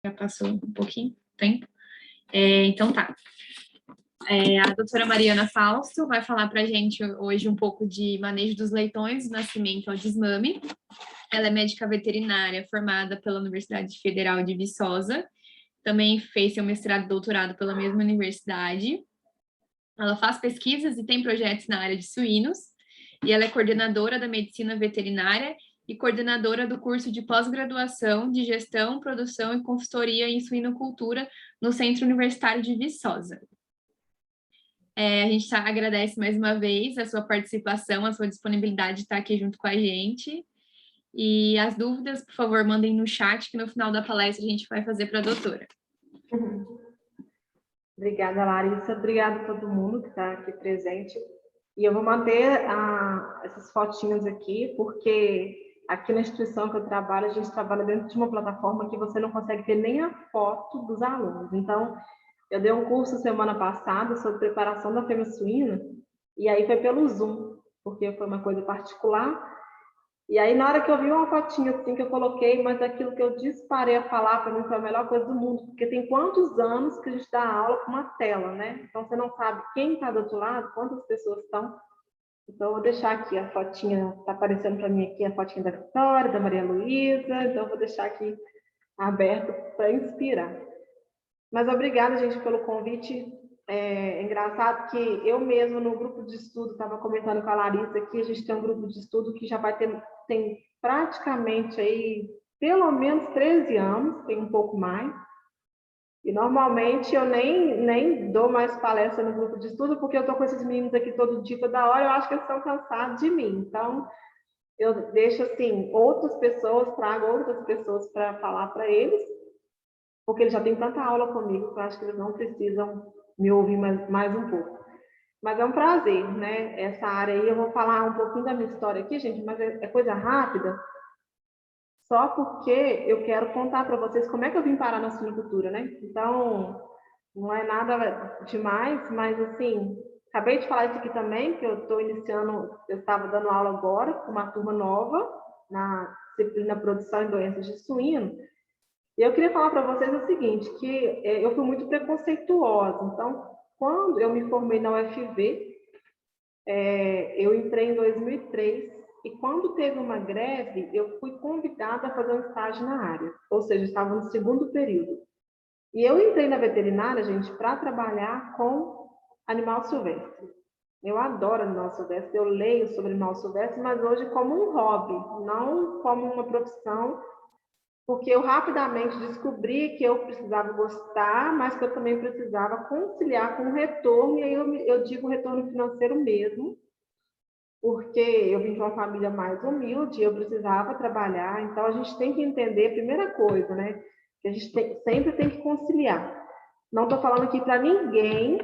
Já passou um pouquinho tempo. Então tá. A doutora Mariana Fausto vai falar para a gente hoje um pouco de manejo dos leitões, do nascimento ao desmame. Ela é médica veterinária formada pela Universidade Federal de Viçosa. Também fez seu mestrado e doutorado pela mesma universidade. Ela faz pesquisas e tem projetos na área de suínos. E ela é coordenadora da medicina veterinária e coordenadora do curso de pós-graduação de gestão, produção e consultoria em suinocultura no Centro Universitário de Viçosa. A gente agradece mais uma vez a sua participação, a sua disponibilidade de estar aqui junto com a gente. E as dúvidas, por favor, mandem no chat, que no final da palestra a gente vai fazer para a doutora. Obrigada, Larissa. Obrigada a todo mundo que está aqui presente. E eu vou manter essas fotinhas aqui, porque aqui na instituição que eu trabalho, a gente trabalha dentro de uma plataforma que você não consegue ver nem a foto dos alunos. Então, eu dei um curso semana passada sobre preparação da fêmea suína, e aí foi pelo Zoom, porque foi uma coisa particular. E aí, na hora que eu vi uma fotinha assim que eu coloquei, mas aquilo que eu disparei a falar, para mim foi a melhor coisa do mundo, porque tem quantos anos que a gente dá aula com uma tela, né? Então, você não sabe quem está do outro lado, quantas pessoas estão. Então, eu vou deixar aqui a fotinha, está aparecendo para mim aqui a fotinha da Vitória, da Maria Luísa, então eu vou deixar aqui aberto para inspirar. Mas obrigada, gente, pelo convite. É engraçado que eu mesmo, no grupo de estudo, estava comentando com a Larissa aqui, a gente tem um grupo de estudo que já tem praticamente aí, pelo menos 13 anos, tem um pouco mais. E normalmente eu nem dou mais palestra no grupo de estudo, porque eu estou com esses meninos aqui todo dia, toda hora, eu acho que eles estão cansados de mim. Então, eu deixo assim, trago outras pessoas para falar para eles, porque eles já têm tanta aula comigo que eu acho que eles não precisam me ouvir mais um pouco. Mas é um prazer, né? Essa área aí, eu vou falar um pouquinho da minha história aqui, gente, mas é coisa rápida, só porque eu quero contar para vocês como é que eu vim parar na suinocultura, né? Então, não é nada demais, mas assim, acabei de falar isso aqui também, que eu estou iniciando, eu estava dando aula agora com uma turma nova, na disciplina Produção e Doenças de Suíno. E eu queria falar para vocês o seguinte, que eu fui muito preconceituosa. Então, quando eu me formei na UFV, eu entrei em 2003, e quando teve uma greve, eu fui convidada a fazer um estágio na área, ou seja, estava no segundo período. E eu entrei na veterinária, gente, para trabalhar com animal silvestre. Eu adoro animal silvestre, eu leio sobre animal silvestre, mas hoje como um hobby, não como uma profissão, porque eu rapidamente descobri que eu precisava gostar, mas que eu também precisava conciliar com o retorno, e aí eu digo retorno financeiro mesmo, porque eu vim de uma família mais humilde, eu precisava trabalhar, então a gente tem que entender a primeira coisa, né? Que a gente sempre tem que conciliar. Não estou falando aqui para ninguém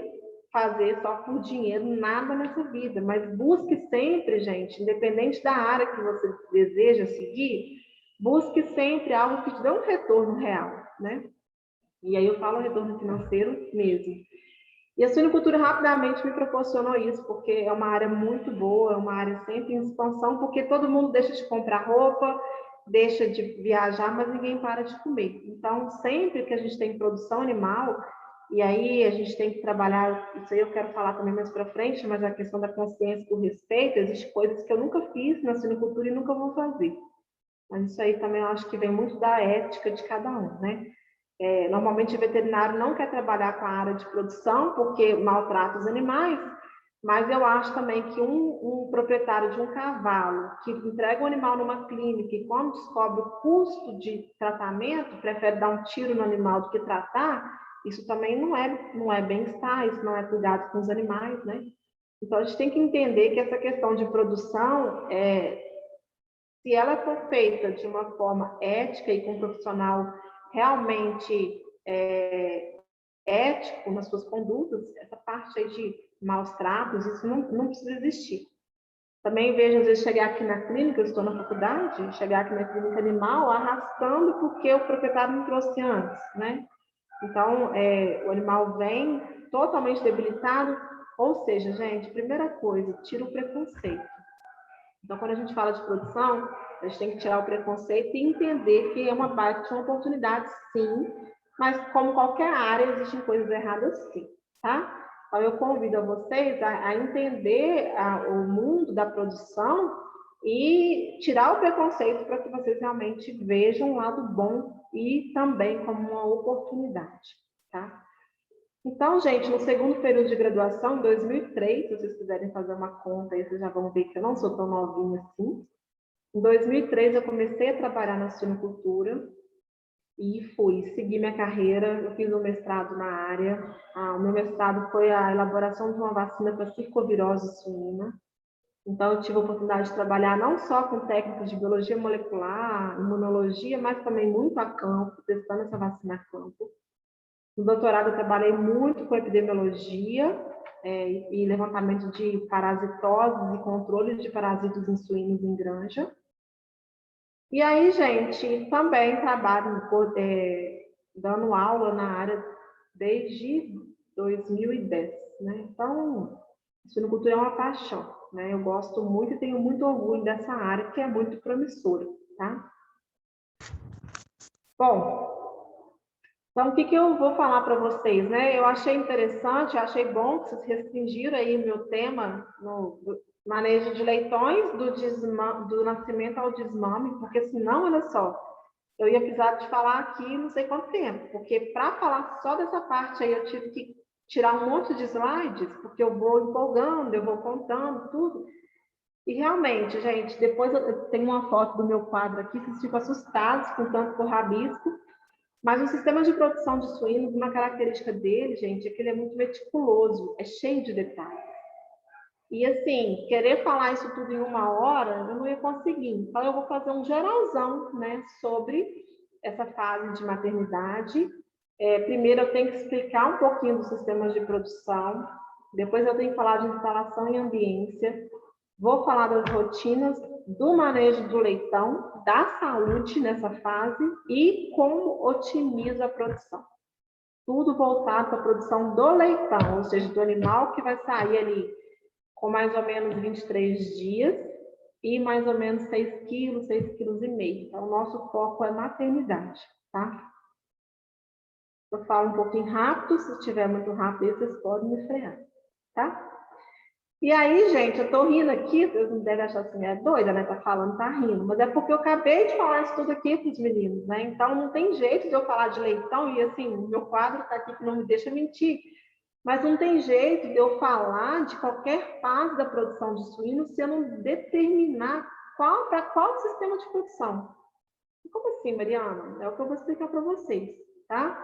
fazer só por dinheiro nada nessa vida, mas busque sempre, gente, independente da área que você deseja seguir, busque sempre algo que te dê um retorno real, né? E aí eu falo retorno financeiro mesmo. E a suinocultura rapidamente me proporcionou isso, porque é uma área muito boa, é uma área sempre em expansão, porque todo mundo deixa de comprar roupa, deixa de viajar, mas ninguém para de comer. Então, sempre que a gente tem produção animal, e aí a gente tem que trabalhar, isso aí eu quero falar também mais para frente, mas a questão da consciência do respeito, existem coisas que eu nunca fiz na suinocultura e nunca vou fazer. Mas isso aí também eu acho que vem muito da ética de cada um, né? Normalmente o veterinário não quer trabalhar com a área de produção porque maltrata os animais, mas eu acho também que um proprietário de um cavalo que entrega um animal numa clínica e quando descobre o custo de tratamento, prefere dar um tiro no animal do que tratar, isso também não é bem-estar, isso não é cuidado com os animais, né? Então a gente tem que entender que essa questão de produção, se ela for feita de uma forma ética e com um profissional realmente ético nas suas condutas, essa parte aí de maus tratos, isso não precisa existir. Também vejo, às vezes, chegar aqui na clínica, eu estou na faculdade, chegar aqui na clínica animal arrastando porque o proprietário não trouxe antes, né? Então, o animal vem totalmente debilitado, ou seja, gente, primeira coisa, tira o preconceito. Então, quando a gente fala de produção, A gente tem que tirar o preconceito e entender que é uma baita de uma oportunidade, sim, mas como qualquer área, existem coisas erradas, sim, tá? Então, eu convido a vocês a entender o mundo da produção e tirar o preconceito para que vocês realmente vejam um lado bom e também como uma oportunidade, tá? Então, gente, no segundo período de graduação, em 2003, se vocês quiserem fazer uma conta, aí vocês já vão ver que eu não sou tão novinha assim. Em 2003, eu comecei a trabalhar na suinocultura e segui minha carreira. Eu fiz um mestrado na área. O meu mestrado foi a elaboração de uma vacina para circovirose suína. Então, eu tive a oportunidade de trabalhar não só com técnicas de biologia molecular, imunologia, mas também muito a campo, testando essa vacina a campo. No doutorado, eu trabalhei muito com epidemiologia e levantamento de parasitoses e controle de parasitos em suínos em granja. E aí, gente, também trabalho dando aula na área desde 2010, né? Então, suinocultura é uma paixão, né? Eu gosto muito e tenho muito orgulho dessa área, que é muito promissora, tá? Bom, então, o que eu vou falar para vocês, né? Eu achei interessante, achei bom que vocês restringiram aí o meu tema no manejo de leitões, do nascimento ao desmame, porque senão, olha só, eu ia precisar de falar aqui não sei quanto tempo, porque para falar só dessa parte aí eu tive que tirar um monte de slides, porque eu vou empolgando, eu vou contando tudo. E realmente, gente, depois eu tenho uma foto do meu quadro aqui, vocês ficam assustados com tanto por rabisco. Mas o sistema de produção de suínos, uma característica dele, gente, é que ele é muito meticuloso, é cheio de detalhes. E assim, querer falar isso tudo em uma hora, eu não ia conseguir. Então, eu vou fazer um geralzão, né, sobre essa fase de maternidade. Primeiro, eu tenho que explicar um pouquinho dos sistemas de produção. Depois, eu tenho que falar de instalação e ambiência. Vou falar das rotinas do manejo do leitão, da saúde nessa fase e como otimiza a produção. Tudo voltado para a produção do leitão, ou seja, do animal que vai sair ali com mais ou menos 23 dias e mais ou menos 6 quilos, 6,5 quilos. Então, o nosso foco é maternidade, tá? Eu falo um pouquinho rápido, se estiver muito rápido, vocês podem me frear, tá? E aí, gente, eu tô rindo aqui, vocês não devem achar assim, é doida, né? Tá falando, tá rindo. Mas é porque eu acabei de falar isso tudo aqui pros meninos, né? Então, não tem jeito de eu falar de leitão e, assim, o meu quadro tá aqui que não me deixa mentir. Mas não tem jeito de eu falar de qualquer fase da produção de suínos se eu não determinar para qual sistema de produção. Como assim, Mariana? É o que eu vou explicar para vocês, tá?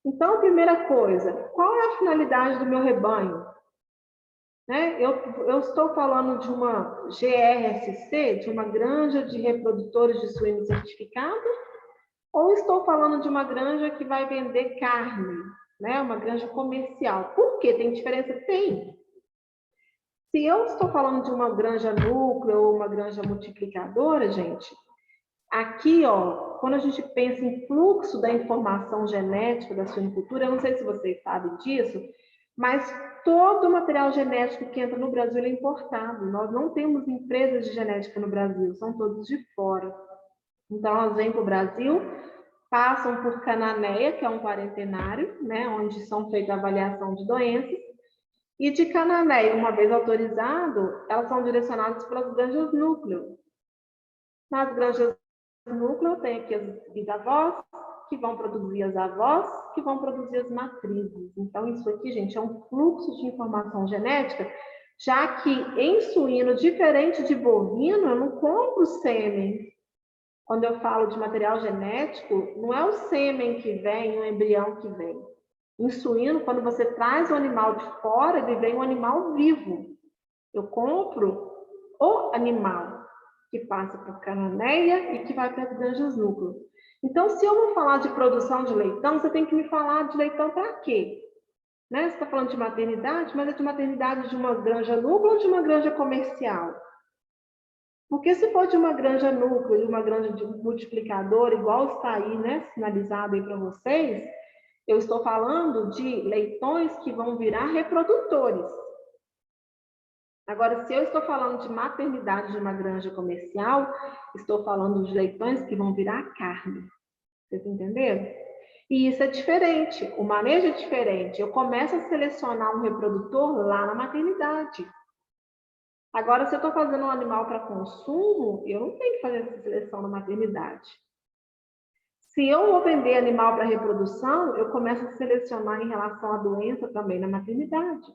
Então, primeira coisa, qual é a finalidade do meu rebanho? Né? Eu estou falando de uma GRSC, de uma granja de reprodutores de suínos certificados, ou estou falando de uma granja que vai vender carne, né? Uma granja comercial. Por quê? Tem diferença? Tem. Se eu estou falando de uma granja núcleo ou uma granja multiplicadora, gente, aqui, ó, quando a gente pensa em fluxo da informação genética da suinocultura, eu não sei se vocês sabem disso, mas todo o material genético que entra no Brasil é importado. Nós não temos empresas de genética no Brasil, são todos de fora. Então, elas vêm para o Brasil, passam por Cananéia, que é um quarentenário, né, onde são feitas a avaliação de doenças, e de Cananéia, uma vez autorizado, elas são direcionadas para as granjas núcleo. Nas granjas núcleo tem aqui as bisavós, que vão produzir as avós, que vão produzir as matrizes. Então, isso aqui, gente, é um fluxo de informação genética, já que em suíno, diferente de bovino, eu não compro sêmen. Quando eu falo de material genético, não é o sêmen que vem, o embrião que vem. Em suíno, quando você traz o animal de fora, ele vem um animal vivo. Eu compro o animal que passa por Cananéia e que vai para as granjas núcleo. Então, se eu vou falar de produção de leitão, você tem que me falar de leitão para quê? Né? Você está falando de maternidade, mas é de maternidade de uma granja núcleo ou de uma granja comercial? Porque se for de uma granja núcleo e uma granja de multiplicador, igual está aí, né, sinalizado aí para vocês, eu estou falando de leitões que vão virar reprodutores. Agora, se eu estou falando de maternidade de uma granja comercial, estou falando de leitões que vão virar carne. Vocês entenderam? E isso é diferente, o manejo é diferente. Eu começo a selecionar um reprodutor lá na maternidade. Agora, se eu estou fazendo um animal para consumo, eu não tenho que fazer essa seleção na maternidade. Se eu vou vender animal para reprodução, eu começo a selecionar em relação à doença também na maternidade.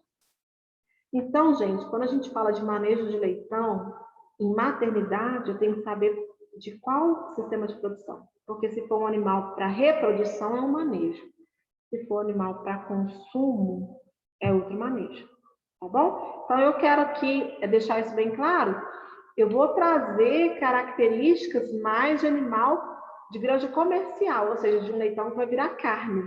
Então, gente, quando a gente fala de manejo de leitão, em maternidade, eu tenho que saber de qual sistema de produção. Porque se for um animal para reprodução, é um manejo. Se for um animal para consumo, é outro manejo. Tá bom? Então, eu quero aqui deixar isso bem claro. Eu vou trazer características mais de animal de granja comercial, ou seja, de um leitão que vai virar carne.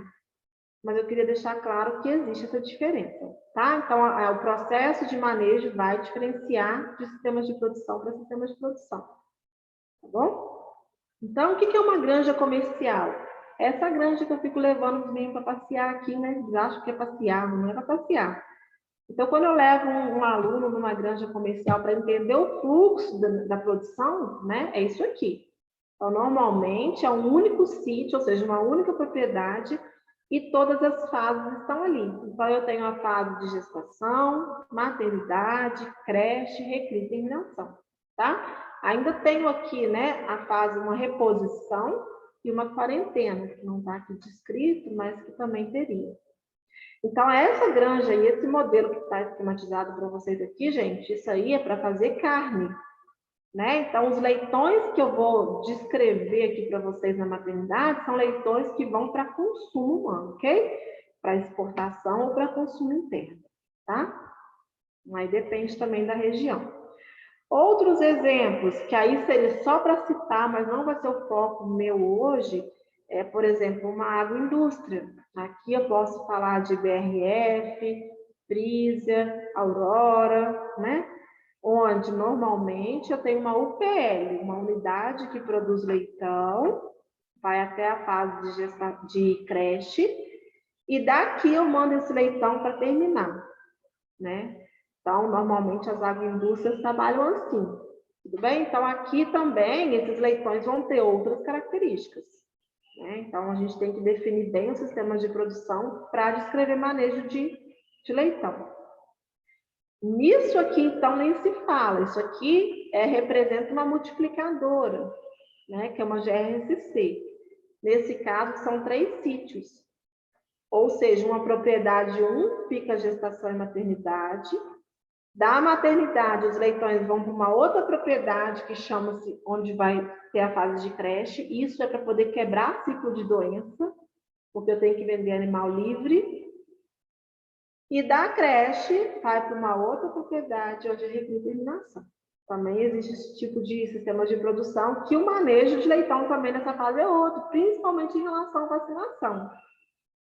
Mas eu queria deixar claro que existe essa diferença, tá? Então, o processo de manejo vai diferenciar de sistemas de produção para sistemas de produção, tá bom? Então, o que é uma granja comercial? Essa granja que eu fico levando os meninos para passear aqui, né? Eles acham que é passear, não é para passear. Então, quando eu levo um aluno numa granja comercial para entender o fluxo da produção, né? É isso aqui. Então, normalmente, é um único sítio, ou seja, uma única propriedade, e todas as fases estão ali. Então, eu tenho a fase de gestação, maternidade, creche, recria e terminação, tá? Ainda tenho aqui, né, a fase, uma reposição e uma quarentena, que não está aqui descrito, mas que também teria. Então, essa granja e esse modelo que está esquematizado para vocês aqui, gente, isso aí é para fazer carne, né? Então, os leitões que eu vou descrever aqui para vocês na maternidade são leitões que vão para consumo humano, ok? Para exportação ou para consumo interno, tá? Aí depende também da região. Outros exemplos, que aí seria só para citar, mas não vai ser o foco meu hoje, é, por exemplo, uma agroindústria. Aqui eu posso falar de BRF, Frisia, Aurora, né? Onde normalmente eu tenho uma UPL, uma unidade que produz leitão, vai até a fase de creche, e daqui eu mando esse leitão para terminar, né? Então, normalmente as agroindústrias trabalham assim, tudo bem? Então, aqui também esses leitões vão ter outras características, né? Então, a gente tem que definir bem os sistemas de produção para descrever manejo de leitão. Nisso aqui, então, nem se fala. Isso aqui representa uma multiplicadora, né? Que é uma GRSC. Nesse caso, são 3 sítios. Ou seja, uma propriedade 1 fica a gestação e maternidade. Da maternidade, os leitões vão para uma outra propriedade que chama-se, onde vai ter a fase de creche. Isso é para poder quebrar ciclo de doença, porque eu tenho que vender animal livre. E da creche, vai para uma outra propriedade, onde é recria e terminação. Também existe esse tipo de sistema de produção, que o manejo de leitão também nessa fase é outro, principalmente em relação à vacinação.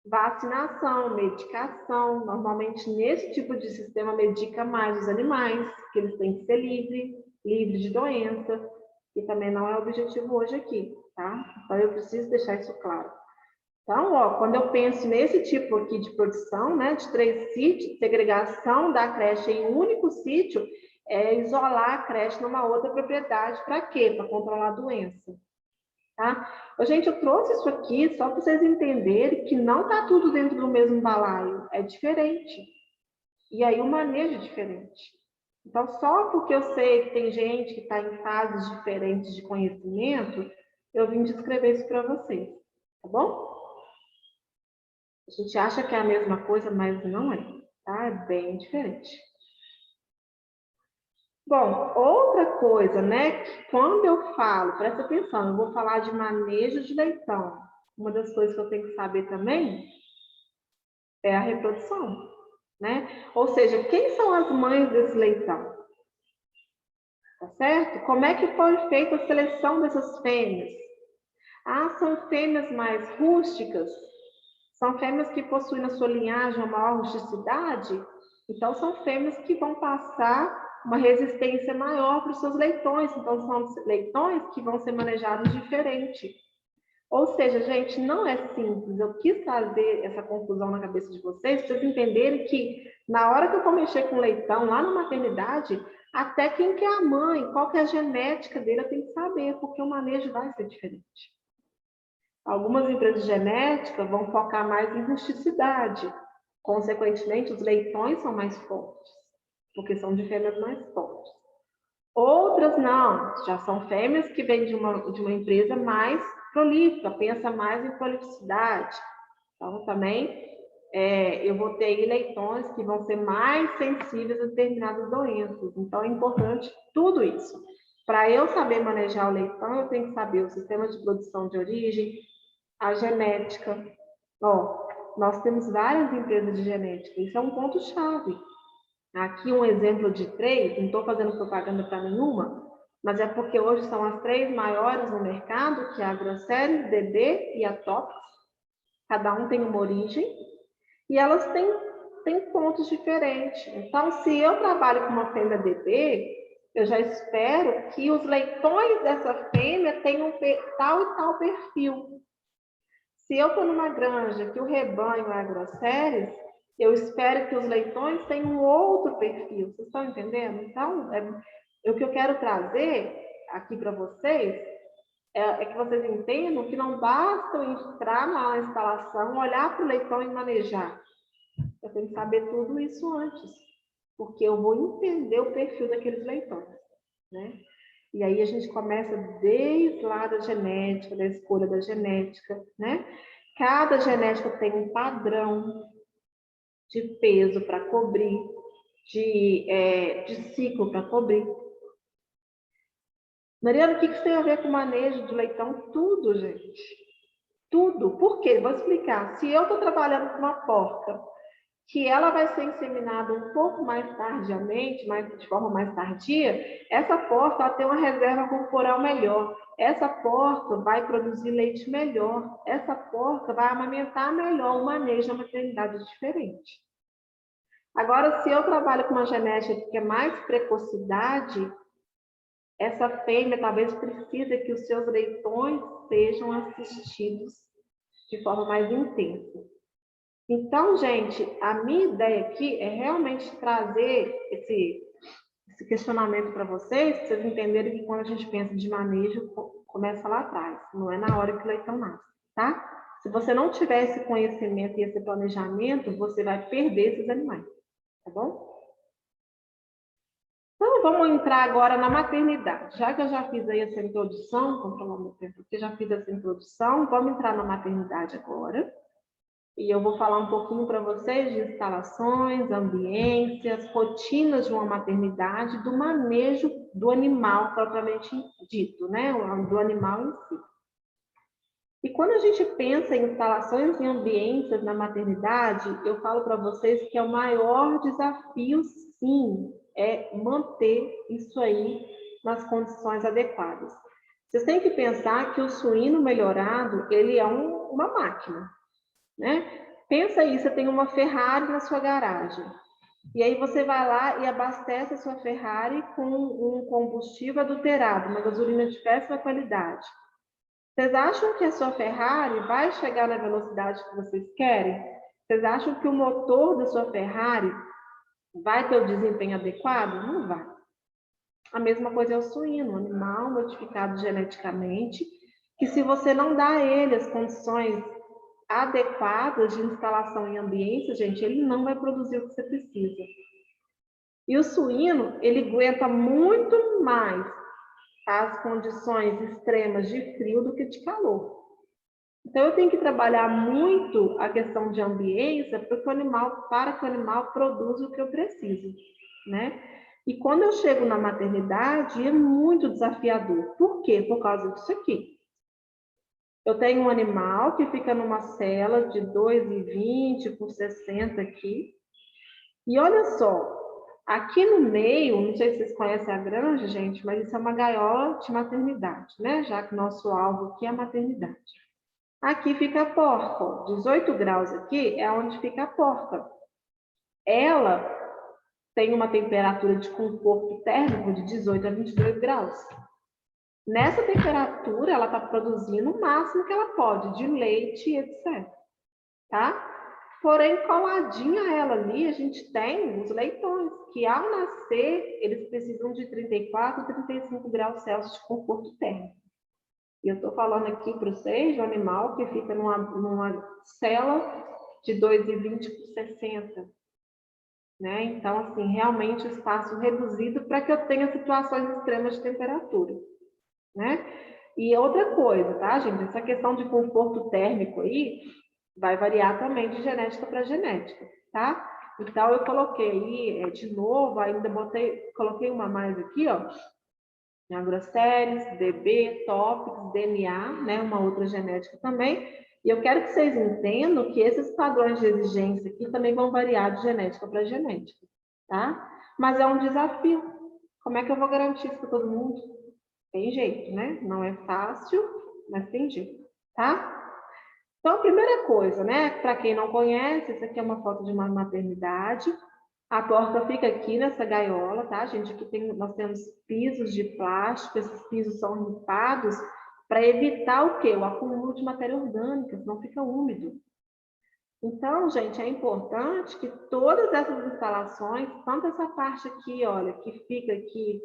Vacinação, medicação, normalmente nesse tipo de sistema medica mais os animais, que eles têm que ser livre de doença, que também não é o objetivo hoje aqui, tá? Então eu preciso deixar isso claro. Então, ó, quando eu penso nesse tipo aqui de produção, né, de 3 sítios, segregação da creche em um único sítio, é isolar a creche numa outra propriedade. Para quê? Para controlar a doença. Tá? Gente, eu trouxe isso aqui só para vocês entenderem que não está tudo dentro do mesmo balaio, é diferente. E aí o manejo é diferente. Então, só porque eu sei que tem gente que está em fases diferentes de conhecimento, eu vim descrever isso para vocês, tá bom? A gente acha que é a mesma coisa, mas não é, tá? É bem diferente. Bom, outra coisa, né, que quando eu falo, presta atenção, eu vou falar de manejo de leitão. Uma das coisas que eu tenho que saber também é a reprodução, né? Ou seja, quem são as mães desse leitão? Tá certo? Como é que foi feita a seleção dessas fêmeas? Ah, são fêmeas mais rústicas? São fêmeas que possuem na sua linhagem uma maior rusticidade? Então, são fêmeas que vão passar uma resistência maior para os seus leitões. Então, são leitões que vão ser manejados diferente. Ou seja, gente, não é simples. Eu quis trazer essa confusão na cabeça de vocês, para vocês entenderem que na hora que eu for mexer com leitão, lá na maternidade, até quem que é a mãe, qual que é a genética dele, eu tenho que saber, porque o manejo vai ser diferente. Algumas empresas de genética vão focar mais em rusticidade. Consequentemente, os leitões são mais fortes, porque são de fêmeas mais fortes. Outras não, já são fêmeas que vêm de uma empresa mais prolífica, pensa mais em prolificidade. Então, também eu vou ter aí leitões que vão ser mais sensíveis a determinadas doenças. Então, é importante tudo isso. Para eu saber manejar o leitão, eu tenho que saber o sistema de produção de origem, a genética. Ó, nós temos várias empresas de genética, isso é um ponto-chave. Aqui um exemplo de 3, não estou fazendo propaganda para nenhuma, mas é porque hoje são as 3 maiores no mercado, que é a Agroceres, DB e a Tops. Cada um tem uma origem e elas têm pontos diferentes. Então, se eu trabalho com uma fêmea DB, eu já espero que os leitões dessa fêmea tenham tal e tal perfil. Se eu estou numa granja que o rebanho é Agroceres, eu espero que os leitões tenham um outro perfil. Vocês estão entendendo? Então, o que eu quero trazer aqui para vocês é que vocês entendam que não basta eu entrar na instalação, olhar para o leitão e manejar. Eu tenho que saber tudo isso antes, porque eu vou entender o perfil daqueles leitões, né? E aí a gente começa desde lá da genética, da escolha da genética, né? Cada genética tem um padrão de peso para cobrir, de ciclo para cobrir. Mariana, o que isso tem a ver com o manejo de leitão? Tudo, gente. Tudo. Por quê? Vou explicar. Se eu estou trabalhando com uma porca, que ela vai ser inseminada um pouco mais tardiamente, de forma mais tardia, essa porca ela tem uma reserva corporal melhor. Essa porca vai produzir leite melhor. Essa porca vai amamentar melhor. O manejo da maternidade é diferente. Agora, se eu trabalho com uma genética que é mais precocidade, essa fêmea talvez precise que os seus leitões sejam assistidos de forma mais intensa. Então, gente, a minha ideia aqui é realmente trazer esse questionamento para vocês entenderem que quando a gente pensa de manejo, começa lá atrás, não é na hora que o leitão nasce, tá? Se você não tiver esse conhecimento e esse planejamento, você vai perder esses animais, tá bom? Então, vamos entrar agora na maternidade. Já que eu já fiz aí essa introdução, controlar meu tempo aqui, já fiz essa introdução, vamos entrar na maternidade agora. E eu vou falar um pouquinho para vocês de instalações, ambiências, rotinas de uma maternidade, do manejo do animal propriamente dito, né? Do animal em si. E quando a gente pensa em instalações e ambiências na maternidade, eu falo para vocês que é o maior desafio, sim, é manter isso aí nas condições adequadas. Vocês têm que pensar que o suíno melhorado, ele é uma máquina, né? Pensa aí, você tem uma Ferrari na sua garagem. E aí você vai lá e abastece a sua Ferrari com um combustível adulterado, uma gasolina de péssima qualidade. Vocês acham que a sua Ferrari vai chegar na velocidade que vocês querem? Vocês acham que o motor da sua Ferrari vai ter o desempenho adequado? Não vai. A mesma coisa é o suíno, um animal modificado geneticamente, que se você não dá a ele as condições adequadas de instalação em ambiência, gente, ele não vai produzir o que você precisa. E o suíno, ele aguenta muito mais as condições extremas de frio do que de calor. Então, eu tenho que trabalhar muito a questão de ambiência para que o animal produza o que eu preciso, né? E quando eu chego na maternidade, é muito desafiador. Por quê? Por causa disso aqui. Eu tenho um animal que fica numa cela de 2,20 por 60 aqui. E olha só, aqui no meio, não sei se vocês conhecem a granja, gente, mas isso é uma gaiola de maternidade, né? Já que nosso alvo aqui é a maternidade. Aqui fica a porca, ó. 18 graus aqui é onde fica a porca. Ela tem uma temperatura de conforto térmico de 18 a 22 graus. Nessa temperatura, ela está produzindo o máximo que ela pode, de leite, etc. Tá? Porém, coladinha a ela ali, a gente tem os leitões, que ao nascer, eles precisam de 34, 35 graus Celsius de conforto térmico. E eu estou falando aqui para vocês do animal que fica numa cela de 2,20 por 60. Né? Então, assim, realmente espaço reduzido para que eu tenha situações extremas de temperatura. Né? E outra coisa, tá, gente? Essa questão de conforto térmico aí vai variar também de genética para genética, tá? Então, eu coloquei aí, de novo, ainda coloquei uma mais aqui, ó, Agroceres, DB, Topics, DNA, né, uma outra genética também. E eu quero que vocês entendam que esses padrões de exigência aqui também vão variar de genética para genética, tá? Mas é um desafio. Como é que eu vou garantir isso para todo mundo? Tem jeito, né? Não é fácil, mas tem jeito, tá? Então, a primeira coisa, né? Para quem não conhece, essa aqui é uma foto de uma maternidade. A porta fica aqui nessa gaiola, tá, gente? Aqui nós temos pisos de plástico, esses pisos são limpados para evitar o quê? O acúmulo de matéria orgânica, senão fica úmido. Então, gente, é importante que todas essas instalações, tanto essa parte aqui, olha, que fica aqui,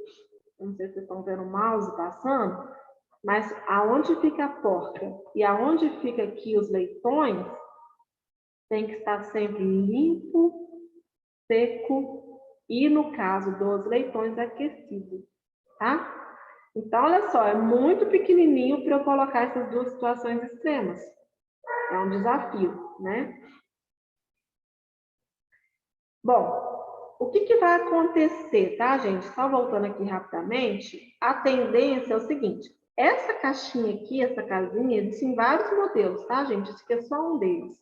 não sei se vocês estão vendo o mouse passando, mas aonde fica a porta e aonde fica aqui os leitões, tem que estar sempre limpo, seco e, no caso dos leitões, aquecido, tá? Então, olha só, é muito pequenininho para eu colocar essas duas situações extremas. É um desafio, né? Bom, o que vai acontecer, tá, gente? Só voltando aqui rapidamente, a tendência é o seguinte, essa caixinha aqui, essa casinha, existem vários modelos, tá, gente? Esse aqui é só um deles.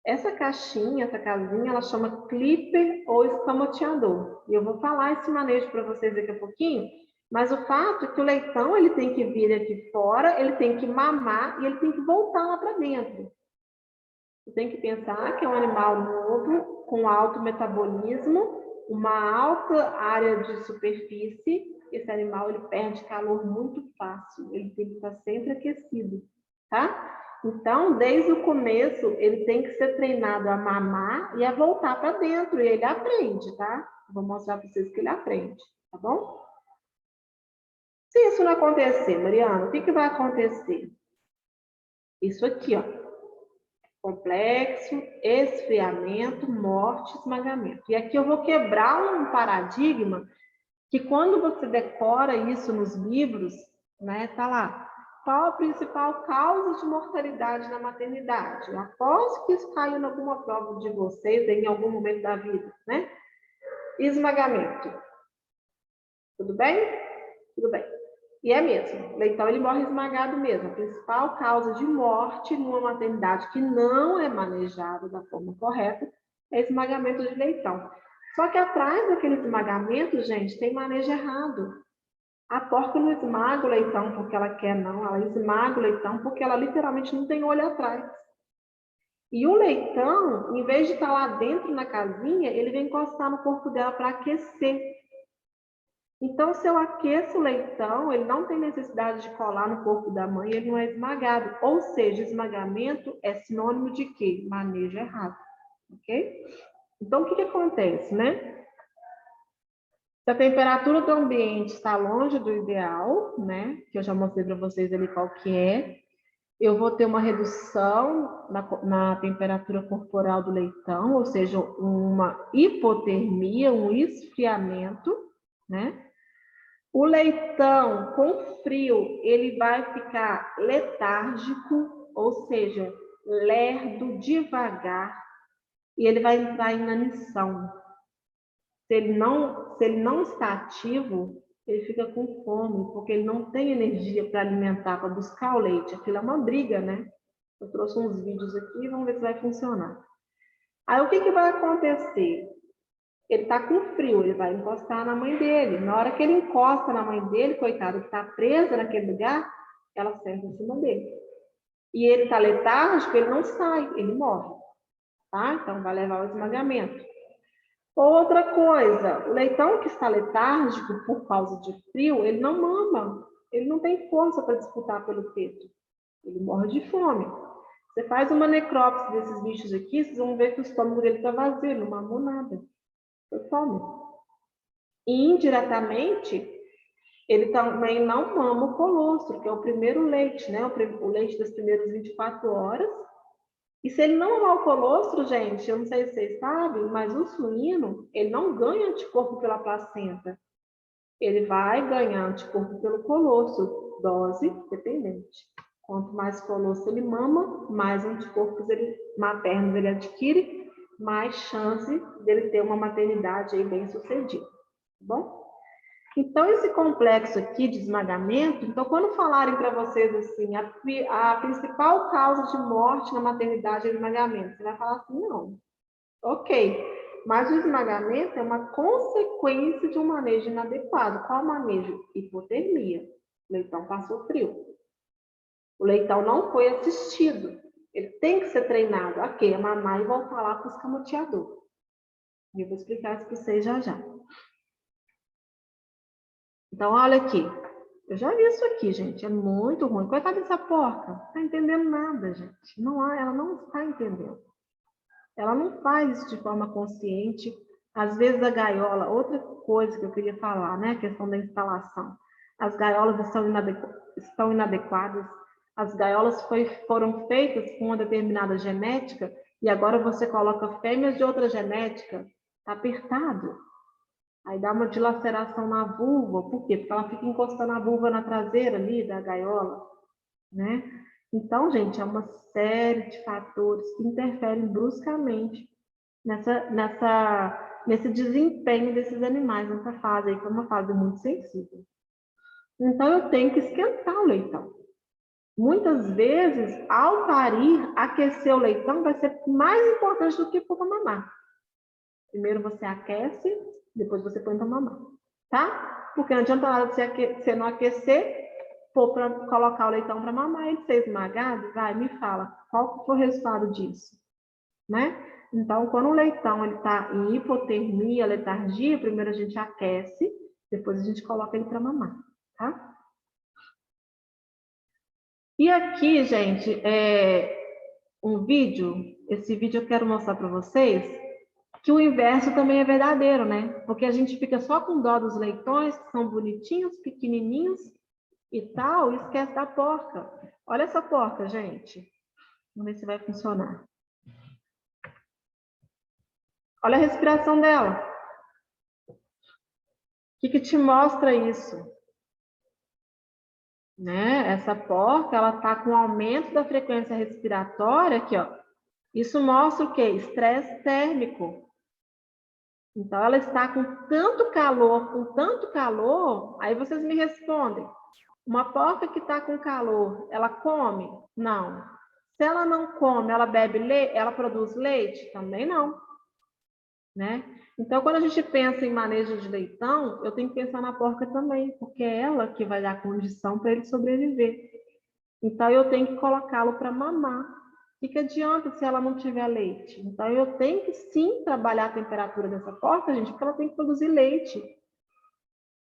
Essa caixinha, essa casinha, ela chama clipper ou escamoteador. E eu vou falar esse manejo para vocês daqui a pouquinho, mas o fato é que o leitão, ele tem que vir aqui fora, ele tem que mamar e ele tem que voltar lá para dentro. Você tem que pensar que é um animal novo, com alto metabolismo, uma alta área de superfície. Esse animal, ele perde calor muito fácil, ele tem que estar sempre aquecido, tá? Então, desde o começo, ele tem que ser treinado a mamar e a voltar para dentro, e ele aprende, tá? Vou mostrar para vocês que ele aprende, tá bom? Se isso não acontecer, Mariana, o que vai acontecer? Isso aqui, ó. Complexo, esfriamento, morte, esmagamento. E aqui eu vou quebrar um paradigma que quando você decora isso nos livros, né, tá lá, qual a principal causa de mortalidade na maternidade? Após que isso caiu em alguma prova de vocês, em algum momento da vida, né? Esmagamento. Tudo bem? Tudo bem. E é mesmo, o leitão ele morre esmagado mesmo. A principal causa de morte numa maternidade que não é manejada da forma correta é esmagamento de leitão. Só que atrás daquele esmagamento, gente, tem manejo errado. A porca não esmaga o leitão porque ela quer, não. Ela esmaga o leitão porque ela literalmente não tem olho atrás. E o leitão, em vez de estar lá dentro na casinha, ele vem encostar no corpo dela para aquecer. Então, se eu aqueço o leitão, ele não tem necessidade de colar no corpo da mãe, ele não é esmagado. Ou seja, esmagamento é sinônimo de quê? Manejo errado. Ok? Então, o que acontece, né? Se a temperatura do ambiente está longe do ideal, né? Que eu já mostrei para vocês ali qual que é, eu vou ter uma redução na temperatura corporal do leitão, ou seja, uma hipotermia, um esfriamento, né? O leitão com frio, ele vai ficar letárgico, ou seja, lerdo, devagar, e ele vai entrar em inanição. Se ele não está ativo, ele fica com fome, porque ele não tem energia para alimentar, para buscar o leite. Aquilo é uma briga, né? Eu trouxe uns vídeos aqui, vamos ver se vai funcionar. Aí, o que vai acontecer? Ele está com frio, ele vai encostar na mãe dele. Na hora que ele encosta na mãe dele, coitado, que está presa naquele lugar, ela senta em cima dele. E ele está letárgico, ele não sai, ele morre. Tá? Então, vai levar ao esmagamento. Outra coisa, o leitão que está letárgico por causa de frio, ele não mama. ele não tem força para disputar pelo peto. Ele morre de fome. Você faz uma necrópsia desses bichos aqui, vocês vão ver que o estômago dele está vazio, ele não mamou nada. Foi fome. E indiretamente, ele também não mama o colostro, que é o primeiro leite, né? O leite das primeiras 24 horas. E se ele não mamar o colostro, gente, eu não sei se vocês sabem, mas o suíno, ele não ganha anticorpo pela placenta. Ele vai ganhar anticorpo pelo colostro, dose dependente. Quanto mais colostro ele mama, mais anticorpos maternos ele adquire, mais chance dele ter uma maternidade aí bem sucedida, tá bom? Então, esse complexo aqui de esmagamento, então, quando falarem para vocês assim, a principal causa de morte na maternidade é o esmagamento, você vai falar assim, não. Ok, mas o esmagamento é uma consequência de um manejo inadequado. Qual manejo? Hipotermia. O leitão passou frio. O leitão não foi assistido. Ele tem que ser treinado a mamar e voltar lá para o escamoteador. E eu vou explicar isso para vocês já já. Então, olha aqui. Eu já vi isso aqui, gente. É muito ruim. Coitada dessa porca. Não está entendendo nada, gente. Ela não está entendendo. Ela não faz isso de forma consciente. Às vezes a gaiola, outra coisa que eu queria falar, né? A questão da instalação. As gaiolas estão inadequadas. As gaiolas foram feitas com uma determinada genética e agora você coloca fêmeas de outra genética. Está apertado. Aí dá uma dilaceração na vulva. Por quê? Porque ela fica encostando a vulva na traseira ali da gaiola, né? Então, gente, é uma série de fatores que interferem bruscamente nesse desempenho desses animais nessa fase aí, que é uma fase muito sensível. Então, eu tenho que esquentar o leitão. Muitas vezes, ao parir, aquecer o leitão vai ser mais importante do que pôr para mamar. Primeiro você aquece, depois você põe para mamar, tá? Porque não adianta nada você não aquecer, pôr para colocar o leitão para mamar, ele ser esmagado, vai, me fala, qual foi o resultado disso, né? Então, quando o leitão está em hipotermia, letargia, primeiro a gente aquece, depois a gente coloca ele para mamar, tá? E aqui, gente, um vídeo, esse vídeo eu quero mostrar para vocês, que o inverso também é verdadeiro, né? Porque a gente fica só com dó dos leitões, que são bonitinhos, pequenininhos e tal, e esquece da porca. Olha essa porca, gente. Vamos ver se vai funcionar. Olha a respiração dela. O que te mostra isso? Né? Essa porca, ela tá com aumento da frequência respiratória aqui, ó. Isso mostra o quê? Estresse térmico. Então, ela está com tanto calor, aí vocês me respondem. Uma porca que está com calor, ela come? Não. Se ela não come, ela bebe leite, ela produz leite? Também não. Né? Então, quando a gente pensa em manejo de leitão, eu tenho que pensar na porca também, porque é ela que vai dar condição para ele sobreviver. Então, eu tenho que colocá-lo para mamar. O que adianta se ela não tiver leite? Então, eu tenho que sim trabalhar a temperatura dessa porca, gente, porque ela tem que produzir leite.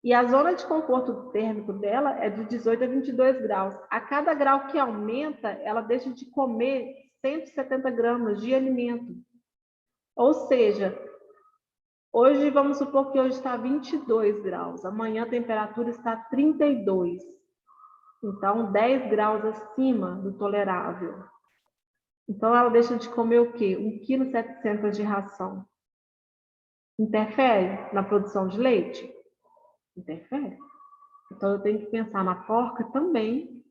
E a zona de conforto térmico dela é de 18 a 22 graus. A cada grau que aumenta, ela deixa de comer 170 gramas de alimento. Ou seja, hoje, vamos supor que hoje está 22 graus. Amanhã a temperatura está 32. Então, 10 graus acima do tolerável. Então, ela deixa de comer o quê? 1,7 kg de ração. Interfere na produção de leite? Interfere. Então, eu tenho que pensar na porca também,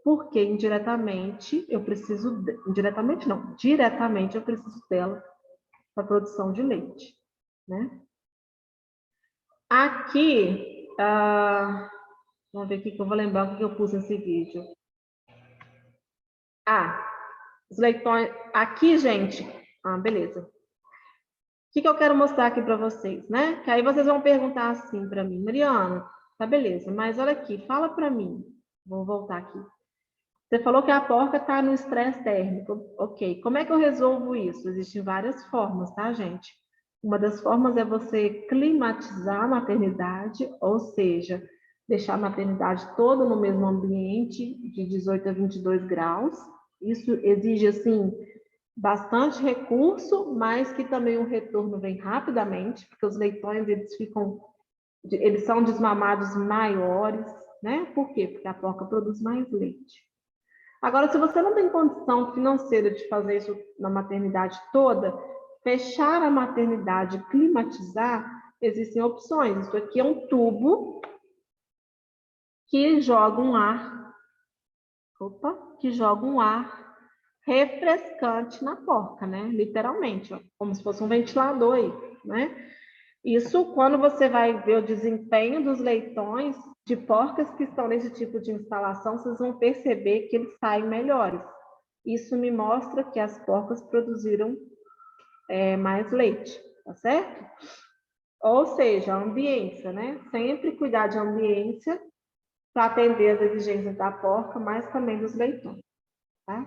porque indiretamente eu preciso... Indiretamente não, diretamente eu preciso dela para a produção de leite, né? Aqui, vamos ver aqui que eu vou lembrar o que eu pus nesse vídeo. Os leitões... Aqui, gente... beleza. O que eu quero mostrar aqui para vocês, né? Que aí vocês vão perguntar assim para mim, Mariana, tá beleza, mas olha aqui, fala para mim. Vou voltar aqui. Você falou que a porca está no estresse térmico. Ok, como é que eu resolvo isso? Existem várias formas, tá, gente? Uma das formas é você climatizar a maternidade, ou seja, deixar a maternidade toda no mesmo ambiente, de 18 a 22 graus. Isso exige, assim, bastante recurso, mas que também o retorno vem rapidamente, porque os leitões, eles são desmamados maiores, né? Por quê? Porque a porca produz mais leite. Agora, se você não tem condição financeira de fazer isso na maternidade toda, fechar a maternidade, climatizar, existem opções. Isso aqui é um tubo que joga um ar, refrescante na porca, né? Literalmente, ó, como se fosse um ventilador aí, né? Isso, quando você vai ver o desempenho dos leitões de porcas que estão nesse tipo de instalação, vocês vão perceber que eles saem melhores. Isso me mostra que as porcas produziram mais leite, tá certo? Ou seja, a ambiência, né? Sempre cuidar de ambiência para atender as exigências da porca, mas também dos leitões, tá?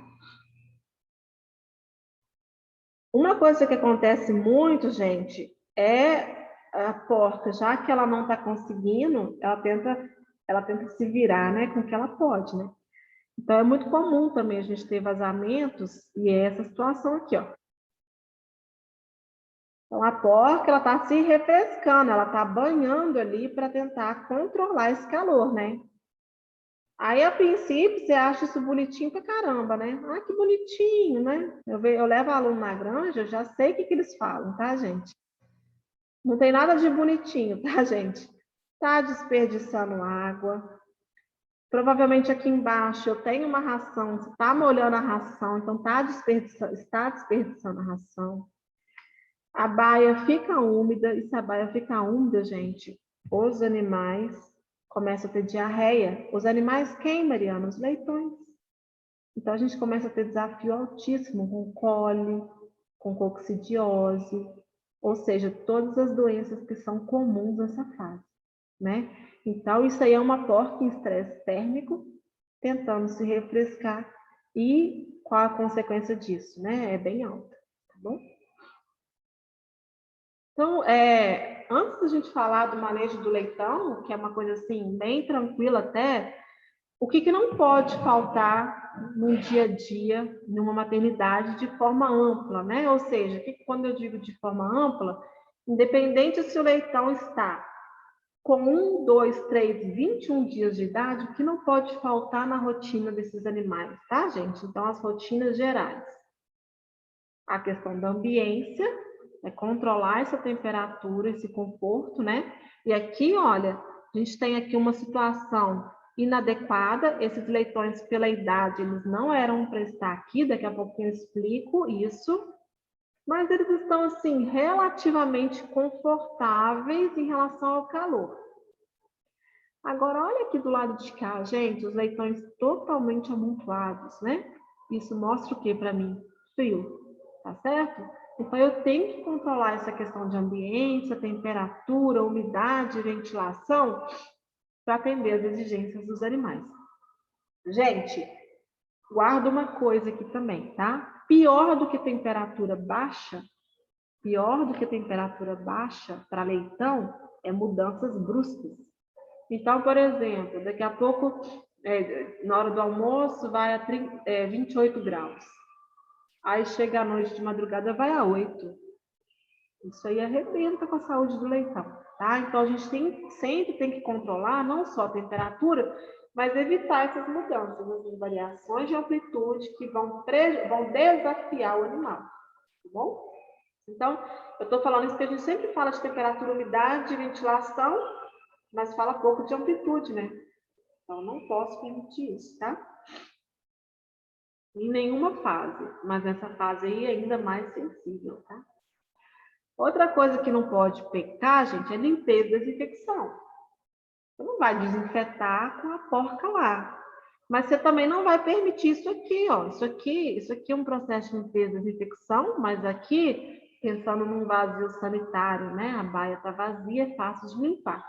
Uma coisa que acontece muito, gente, é a porca, já que ela não está conseguindo, ela tenta se virar, né, com o que ela pode, né? Então, é muito comum também a gente ter vazamentos, e é essa situação aqui, ó. Então, a porca, ela está se refrescando, ela está banhando ali para tentar controlar esse calor, né? Aí, a princípio, você acha isso bonitinho pra caramba, né? Ah, que bonitinho, né? Eu levo aluno na granja, eu já sei o que eles falam, tá, gente? Não tem nada de bonitinho, tá, gente? Tá desperdiçando água. Provavelmente aqui embaixo eu tenho uma ração, você tá molhando a ração, então está desperdiçando a ração. A baia fica úmida, e se a baia fica úmida, gente, os animais começam a ter diarreia. Os animais quem, Mariana? Os leitões. Então a gente começa a ter desafio altíssimo com cole, com coccidiose, ou seja, todas as doenças que são comuns nessa fase, né? Então isso aí é uma porca em estresse térmico, tentando se refrescar, e qual a consequência disso, né? É bem alta, tá bom? Então, antes da gente falar do manejo do leitão, que é uma coisa assim, bem tranquila até, o que não pode faltar no dia a dia, numa maternidade, de forma ampla, né? Ou seja, quando eu digo de forma ampla, independente se o leitão está com 1, 2, 3, 21 dias de idade, o que não pode faltar na rotina desses animais, tá, gente? Então, as rotinas gerais. A questão da ambiência, controlar essa temperatura, esse conforto, né? E aqui, olha, a gente tem aqui uma situação inadequada. Esses leitões, pela idade, eles não eram para estar aqui, daqui a pouquinho eu explico isso, mas eles estão, assim, relativamente confortáveis em relação ao calor. Agora, olha aqui do lado de cá, gente, os leitões totalmente amontoados, né? Isso mostra o que para mim? Frio, tá certo? Então, eu tenho que controlar essa questão de ambiência, temperatura, umidade, ventilação, para atender as exigências dos animais. Gente, guarda uma coisa aqui também, tá? Pior do que temperatura baixa para leitão é mudanças bruscas. Então, por exemplo, daqui a pouco, na hora do almoço, vai a 28 graus. Aí chega à noite de madrugada, vai a 8. Isso aí arrebenta com a saúde do leitão, tá? Então, a gente sempre tem que controlar não só a temperatura, mas evitar essas mudanças, essas variações de amplitude que vão desafiar o animal, tá bom? Então, eu estou falando isso porque a gente sempre fala de temperatura, umidade, ventilação, mas fala pouco de amplitude, né? Então, não posso permitir isso, tá? Em nenhuma fase, mas nessa fase aí ainda mais sensível, tá? Outra coisa que não pode pecar, gente, é limpeza e desinfecção. Você não vai desinfetar com a porca lá. Mas você também não vai permitir isso aqui, ó. Isso aqui é um processo de limpeza e desinfecção, mas aqui, pensando num vazio sanitário, né? A baia está vazia, é fácil de limpar.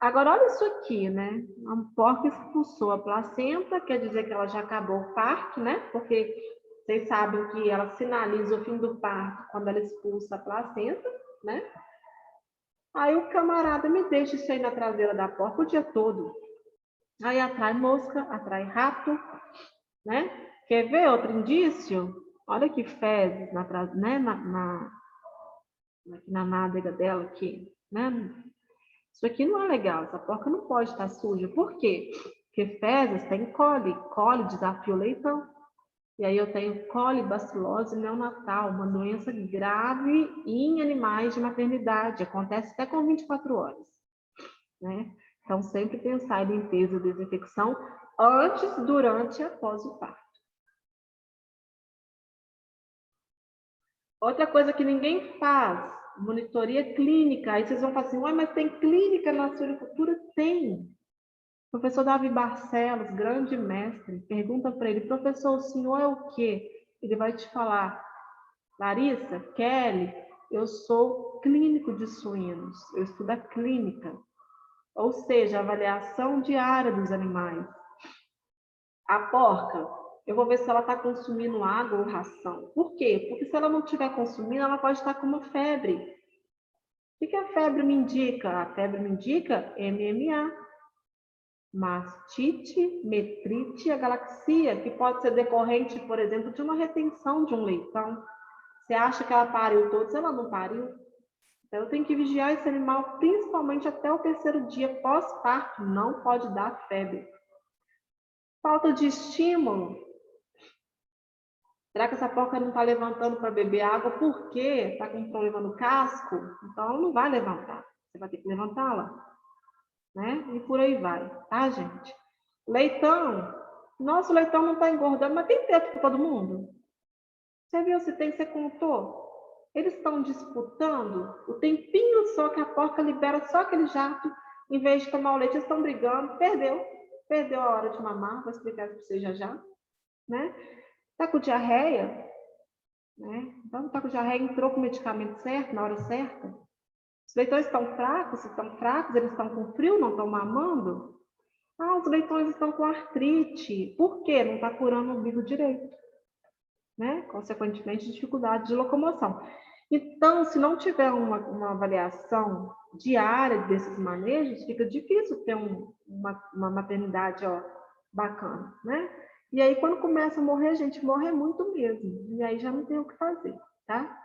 Agora, olha isso aqui, né? A porca expulsou a placenta, quer dizer que ela já acabou o parto, né? Porque vocês sabem que ela sinaliza o fim do parto quando ela expulsa a placenta, né? Aí o camarada me deixa isso aí na traseira da porta o dia todo. Aí atrai mosca, atrai rato, né? Quer ver outro indício? Olha que fezes né? na nádega dela aqui, né? Isso aqui não é legal, essa porca não pode estar suja. Por quê? Porque fezes tem coli, coli desafia o leitão. E aí eu tenho colibacilose neonatal, uma doença grave em animais de maternidade, acontece até com 24 horas, né? Então sempre pensar em limpeza e desinfecção antes, durante e após o parto. Outra coisa que ninguém faz, monitoria clínica. Aí vocês vão falar assim, ué, mas tem clínica na suinocultura? Tem. O professor Davi Barcelos, grande mestre, pergunta para ele, professor, o senhor é o quê? Ele vai te falar, Larissa, Kelly, eu sou clínico de suínos, eu estudo a clínica, ou seja, a avaliação diária dos animais. A porca, eu vou ver se ela está consumindo água ou ração. Por quê? Porque se ela não estiver consumindo, ela pode estar com uma febre. O que a febre me indica? A febre me indica MMA, mastite, metrite, agalaxia, que pode ser decorrente, por exemplo, de uma retenção de um leitão. Você acha que ela pariu todos? Ela não pariu. Então, eu tenho que vigiar esse animal, principalmente até o 3º dia pós-parto. Não pode dar febre. Falta de estímulo. Será que essa porca não está levantando para beber água porque está com um problema no casco? Então, ela não vai levantar. Você vai ter que levantá-la, né? E por aí vai, tá, gente? Leitão. Nosso leitão não está engordando, mas tem teto para todo mundo. Você viu se tem, você contou? Eles estão disputando o tempinho só que a porca libera só aquele jato, em vez de tomar o leite, eles estão brigando, perdeu a hora de mamar, vou explicar isso para você já, né? Tá com diarreia, né? Então tá com diarreia, entrou com o medicamento certo, na hora certa. Os leitões estão fracos, se estão fracos, eles estão com frio, não estão mamando. Ah, os leitões estão com artrite. Por quê? Não está curando o umbigo direito, né? Consequentemente, dificuldade de locomoção. Então, se não tiver uma avaliação diária desses manejos, fica difícil ter uma maternidade bacana, né? E aí, quando começa a morrer, a gente morre muito mesmo. E aí já não tem o que fazer, tá?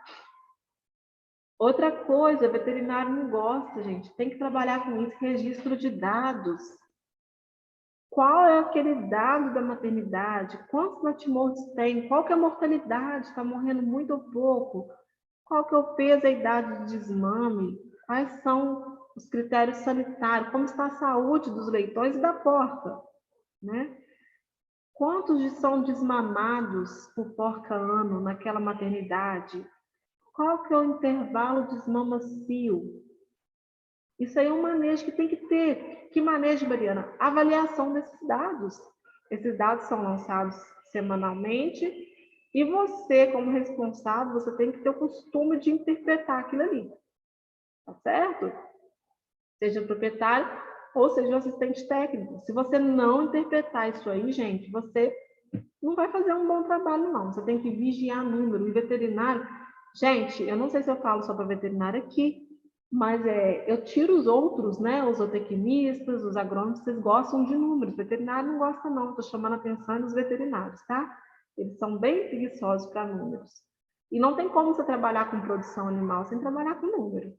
Outra coisa, veterinário não gosta, gente. Tem que trabalhar com isso, registro de dados. Qual é aquele dado da maternidade? Quantos natimortos tem? Qual que é a mortalidade? Está morrendo muito ou pouco? Qual que é o peso e a idade de desmame? Quais são os critérios sanitários? Como está a saúde dos leitões e da porca, né? Quantos são desmamados por porca ano naquela maternidade? Qual que é o intervalo desmama-cio? Isso aí é um manejo que tem que ter. Que manejo, Mariana? Avaliação desses dados. Esses dados são lançados semanalmente e você, como responsável, você tem que ter o costume de interpretar aquilo ali. Tá certo? Seja o proprietário ou seja o assistente técnico. Se você não interpretar isso aí, gente, você não vai fazer um bom trabalho, não. Você tem que vigiar número. E veterinário... Gente, eu não sei se eu falo só para veterinário aqui, mas eu tiro os outros, né? Os zootecnistas, os agrônomos, vocês gostam de números. Veterinário não gosta, não. Estou chamando a atenção dos veterinários, tá? Eles são bem preguiçosos para números. E não tem como você trabalhar com produção animal sem trabalhar com número.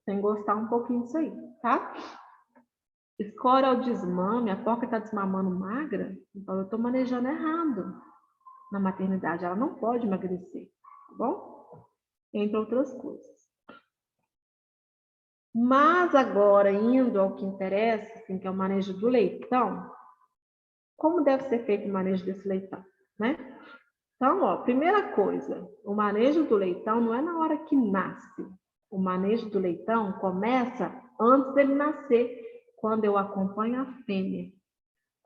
Tem que gostar um pouquinho disso aí, tá? Score ao desmame, a porca está desmamando magra, então eu estou manejando errado na maternidade. Ela não pode emagrecer, tá bom? Entre outras coisas. Mas agora, indo ao que interessa, assim, que é o manejo do leitão, como deve ser feito o manejo desse leitão, né? Então, primeira coisa, o manejo do leitão não é na hora que nasce. O manejo do leitão começa antes dele nascer, quando eu acompanho a fêmea,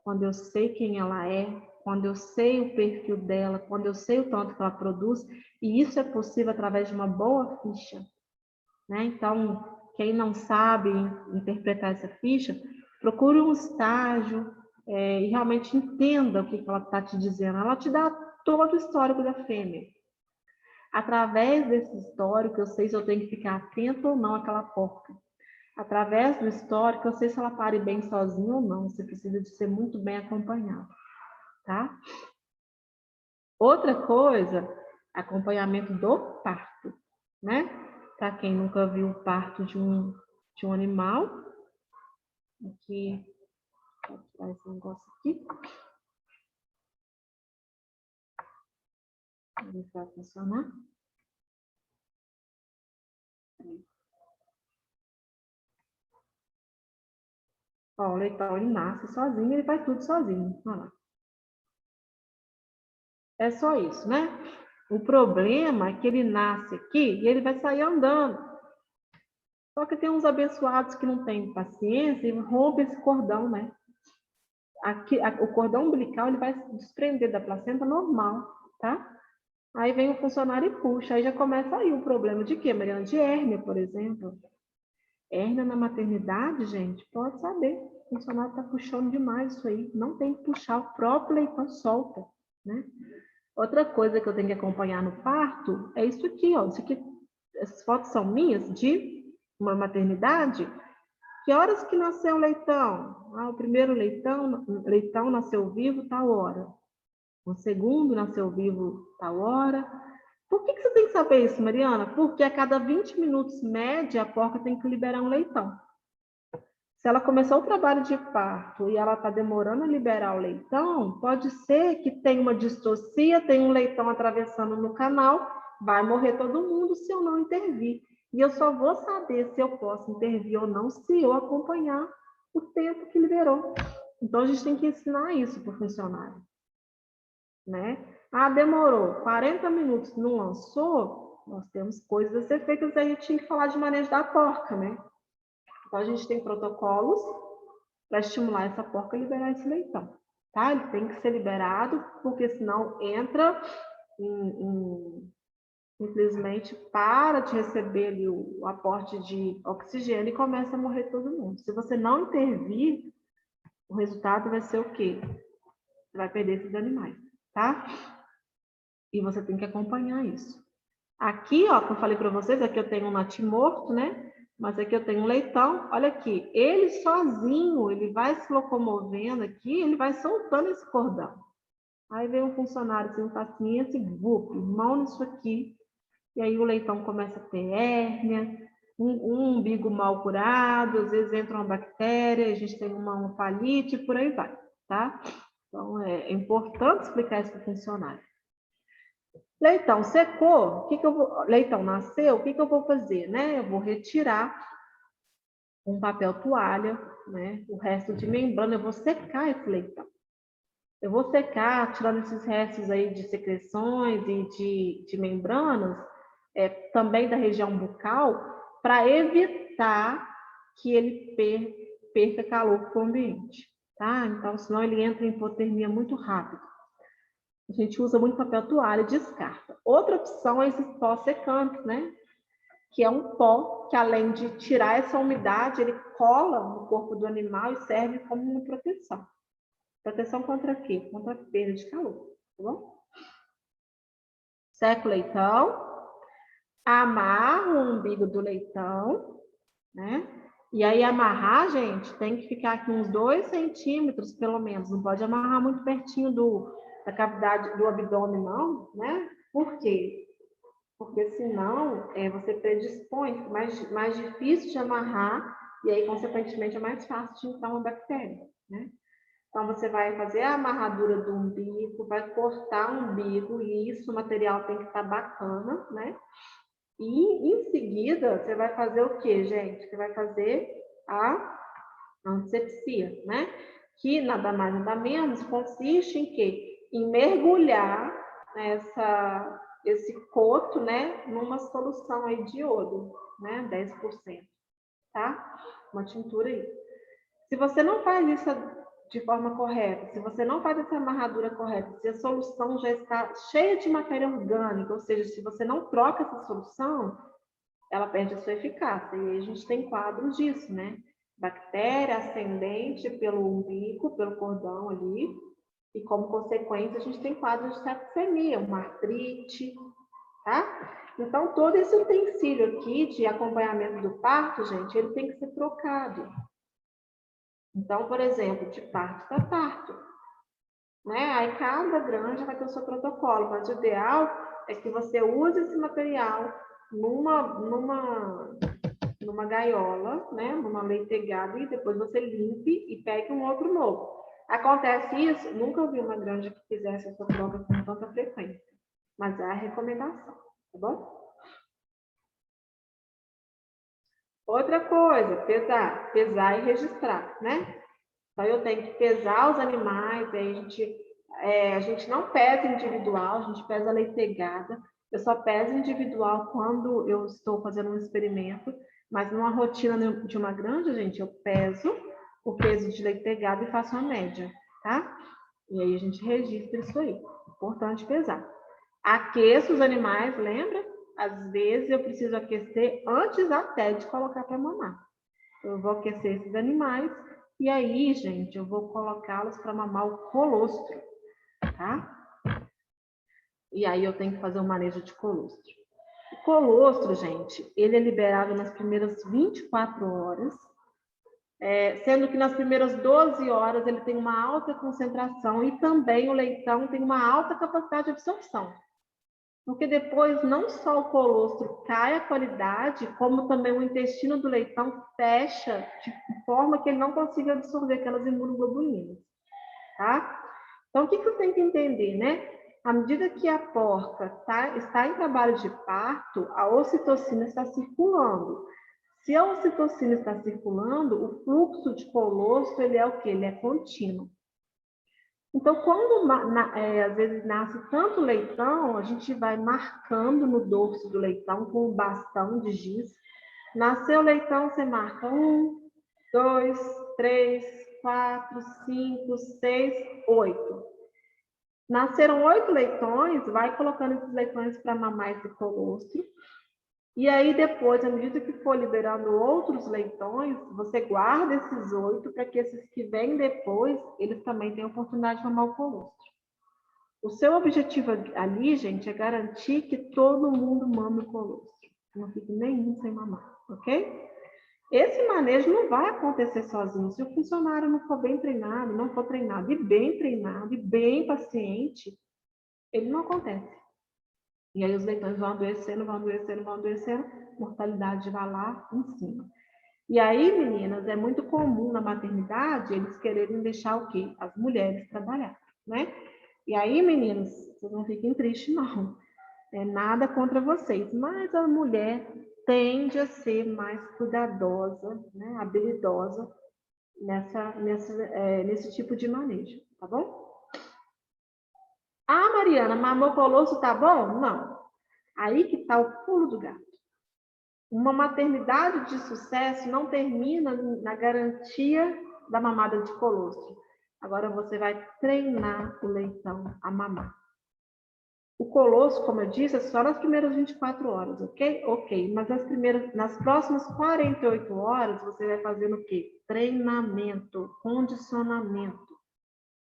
quando eu sei quem ela é, quando eu sei o perfil dela, quando eu sei o tanto que ela produz, e isso é possível através de uma boa ficha, né? Então, quem não sabe interpretar essa ficha, procure um estágio e realmente entenda o que ela está te dizendo. Ela te dá todo o histórico da fêmea. Através desse histórico, eu sei se eu tenho que ficar atento ou não àquela porca. Através do histórico, eu sei se ela pare bem sozinha ou não. Você precisa de ser muito bem acompanhado, tá? Outra coisa, acompanhamento do parto, né? Para quem nunca viu o parto de um animal, aqui, vou tirar esse negócio aqui. Vamos ver se vai funcionar. Ó, o leitão, ele nasce sozinho, ele faz tudo sozinho. Olha lá. É só isso, né? O problema é que ele nasce aqui e ele vai sair andando. Só que tem uns abençoados que não têm paciência e rompem esse cordão, né? Aqui, o cordão umbilical ele vai se desprender da placenta normal, tá? Aí vem o funcionário e puxa. Aí já começa aí o problema de quê, Mariana? De hérnia, por exemplo. Hérnia na maternidade, gente, pode saber. O funcionário está puxando demais isso aí. Não tem que puxar, o próprio leitão solta, né? Outra coisa que eu tenho que acompanhar no parto é isso aqui, ó. Isso aqui, essas fotos são minhas de uma maternidade. Que horas que nasceu o leitão? Ah, o primeiro leitão nasceu vivo tal hora. O segundo nasceu vivo tal hora. Por que você tem que saber isso, Mariana? Porque a cada 20 minutos, média, a porca tem que liberar um leitão. Se ela começou o trabalho de parto e ela está demorando a liberar o leitão, pode ser que tenha uma distocia, tem um leitão atravessando no canal, vai morrer todo mundo se eu não intervir. E eu só vou saber se eu posso intervir ou não se eu acompanhar o tempo que liberou. Então, a gente tem que ensinar isso para o funcionário, né? Ah, demorou 40 minutos, não lançou, nós temos coisas a ser feitas, aí a gente tinha que falar de manejo da porca, né? Então, a gente tem protocolos para estimular essa porca a liberar esse leitão, tá? Ele tem que ser liberado, porque senão entra simplesmente para de receber ali o aporte de oxigênio e começa a morrer todo mundo. Se você não intervir, o resultado vai ser o quê? Você vai perder esses animais, tá? E você tem que acompanhar isso. Aqui, ó, que eu falei para vocês, aqui eu tenho um natimorto, né? Mas aqui eu tenho um leitão. Olha aqui, ele sozinho, ele vai se locomovendo aqui, ele vai soltando esse cordão. Aí vem um funcionário sem paciência e mão nisso aqui. E aí o leitão começa a ter hérnia, um umbigo mal curado, às vezes entra uma bactéria, a gente tem uma ompalite e por aí vai, tá? Então, é importante explicar isso para o funcionário. Leitão secou, leitão nasceu, o que eu vou fazer, né? Eu vou retirar um papel toalha, né? O resto de membrana, eu vou secar esse leitão. Eu vou secar, tirando esses restos aí de secreções e de membranas, também da região bucal, para evitar que ele perca calor para o ambiente, tá? Então, senão ele entra em hipotermia muito rápido. A gente usa muito papel toalha e descarta. Outra opção é esses pó secantes, né? Que é um pó que, além de tirar essa umidade, ele cola no corpo do animal e serve como uma proteção. Proteção contra quê? Contra a perda de calor, tá bom? Seca o leitão, amarra o umbigo do leitão, né? E aí amarrar, gente, tem que ficar aqui uns 2 centímetros, pelo menos. Não pode amarrar muito pertinho da cavidade do abdômen, não, né? Por quê? Porque senão você predispõe, fica mais difícil de amarrar e aí, consequentemente, é mais fácil de entrar uma bactéria, né? Então, você vai fazer a amarradura do umbigo, vai cortar o umbigo e isso, o material tem que estar bacana, né? E, em seguida, você vai fazer o quê, gente? Você vai fazer a antisepsia, né? Que nada mais, nada menos, consiste em quê? Em mergulhar esse coto, né? Numa solução aí de iodo, né? 10%, tá? Uma tintura aí. Se você não faz isso de forma correta, se você não faz essa amarradura correta, se a solução já está cheia de matéria orgânica, ou seja, se você não troca essa solução, ela perde a sua eficácia. E aí a gente tem quadros disso, né? Bactéria ascendente pelo umbigo, pelo cordão ali, e como consequência a gente tem quadros de septicemia, uma artrite, tá? Então, todo esse utensílio aqui de acompanhamento do parto, gente, ele tem que ser trocado. Então, por exemplo, de parto para parto, né? Aí cada granja vai ter o seu protocolo, mas o ideal é que você use esse material numa gaiola, né? Numa leitegada, e depois você limpe e pegue um outro novo. Acontece isso? Nunca vi uma granja que fizesse essa troca com tanta frequência, mas é a recomendação, tá bom? Outra coisa, pesar e registrar, né? Então, eu tenho que pesar os animais, aí a gente não pesa individual, a gente pesa leitegada. Eu só peso individual quando eu estou fazendo um experimento, mas numa rotina de uma granja, gente, eu peso o peso de leitegada e faço uma média, tá? E aí a gente registra isso aí. Importante pesar. Aqueço os animais, lembra? Às vezes eu preciso aquecer antes até de colocar para mamar. Eu vou aquecer esses animais e aí, gente, eu vou colocá-los para mamar o colostro, tá? E aí eu tenho que fazer um manejo de colostro. O colostro, gente, ele é liberado nas primeiras 24 horas, sendo que nas primeiras 12 horas ele tem uma alta concentração e também o leitão tem uma alta capacidade de absorção. Porque depois não só o colostro cai a qualidade, como também o intestino do leitão fecha de forma que ele não consiga absorver aquelas imunoglobulinas, tá? Então, o que eu tenho que entender, né? À medida que a porca está em trabalho de parto, a ocitocina está circulando. Se a ocitocina está circulando, o fluxo de colostro, ele é o quê? Ele é contínuo. Então, quando às vezes nasce tanto leitão, a gente vai marcando no dorso do leitão com um bastão de giz. Nasceu leitão, você marca 1, 2, 3, 4, 5, 6, 8. Nasceram 8 leitões, vai colocando esses leitões para mamar esse colostro. E aí depois, à medida que for liberando outros leitões, você guarda esses 8 para que esses que vêm depois, eles também tenham oportunidade de mamar o colostro. O seu objetivo ali, gente, é garantir que todo mundo mame o colostro. Não fique nenhum sem mamar, ok? Esse manejo não vai acontecer sozinho. Se o funcionário não for bem treinado, não for treinado e bem paciente, ele não acontece. E aí os leitões vão adoecendo, mortalidade vai lá em cima. E aí, meninas, é muito comum na maternidade eles quererem deixar o quê? As mulheres trabalhar, né? E aí, meninos, vocês não fiquem tristes, não. É nada contra vocês, mas a mulher tende a ser mais cuidadosa, né? Habilidosa nesse tipo de manejo, tá bom? Ah, Mariana, mamou colostro tá bom? Não. Aí que está o pulo do gato. Uma maternidade de sucesso não termina na garantia da mamada de colostro. Agora você vai treinar o leitão a mamar. O colostro, como eu disse, é só nas primeiras 24 horas, ok? Ok, mas nas próximas 48 horas, você vai fazendo o quê? Treinamento, condicionamento.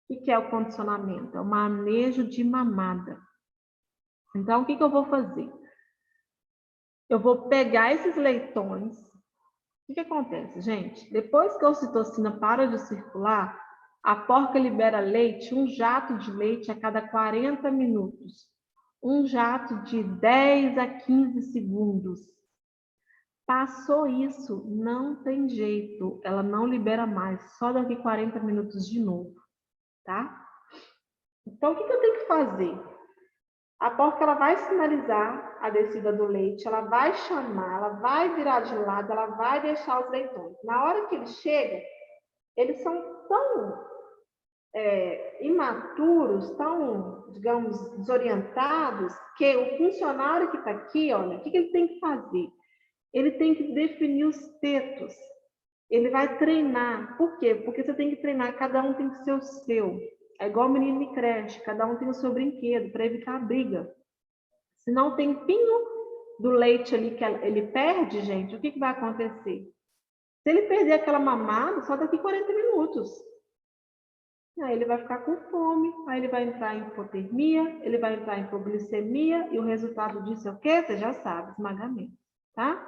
O que é o condicionamento? É o manejo de mamada. Então, o que eu vou fazer? Eu vou pegar esses leitões. O que acontece, gente? Depois que a ocitocina para de circular, a porca libera leite, um jato de leite a cada 40 minutos. Um jato de 10 a 15 segundos. Passou isso, não tem jeito. Ela não libera mais, só daqui 40 minutos de novo, tá? Então, o que eu tenho que fazer? A porca ela vai sinalizar a descida do leite, ela vai chamar, ela vai virar de lado, ela vai deixar os leitões. Na hora que eles chegam, eles são tão imaturos, tão, digamos, desorientados, que o funcionário que está aqui, olha, o que ele tem que fazer? Ele tem que definir os tetos. Ele vai treinar. Por quê? Porque você tem que treinar, cada um tem que ser o seu. É igual menino de creche, cada um tem o seu brinquedo, para evitar a briga. Se não tem pingo do leite ali que ele perde, gente, o que vai acontecer? Se ele perder aquela mamada, só daqui 40 minutos. Aí ele vai ficar com fome, aí ele vai entrar em hipotermia, ele vai entrar em hipoglicemia, e o resultado disso é o quê? Você já sabe, esmagamento, tá?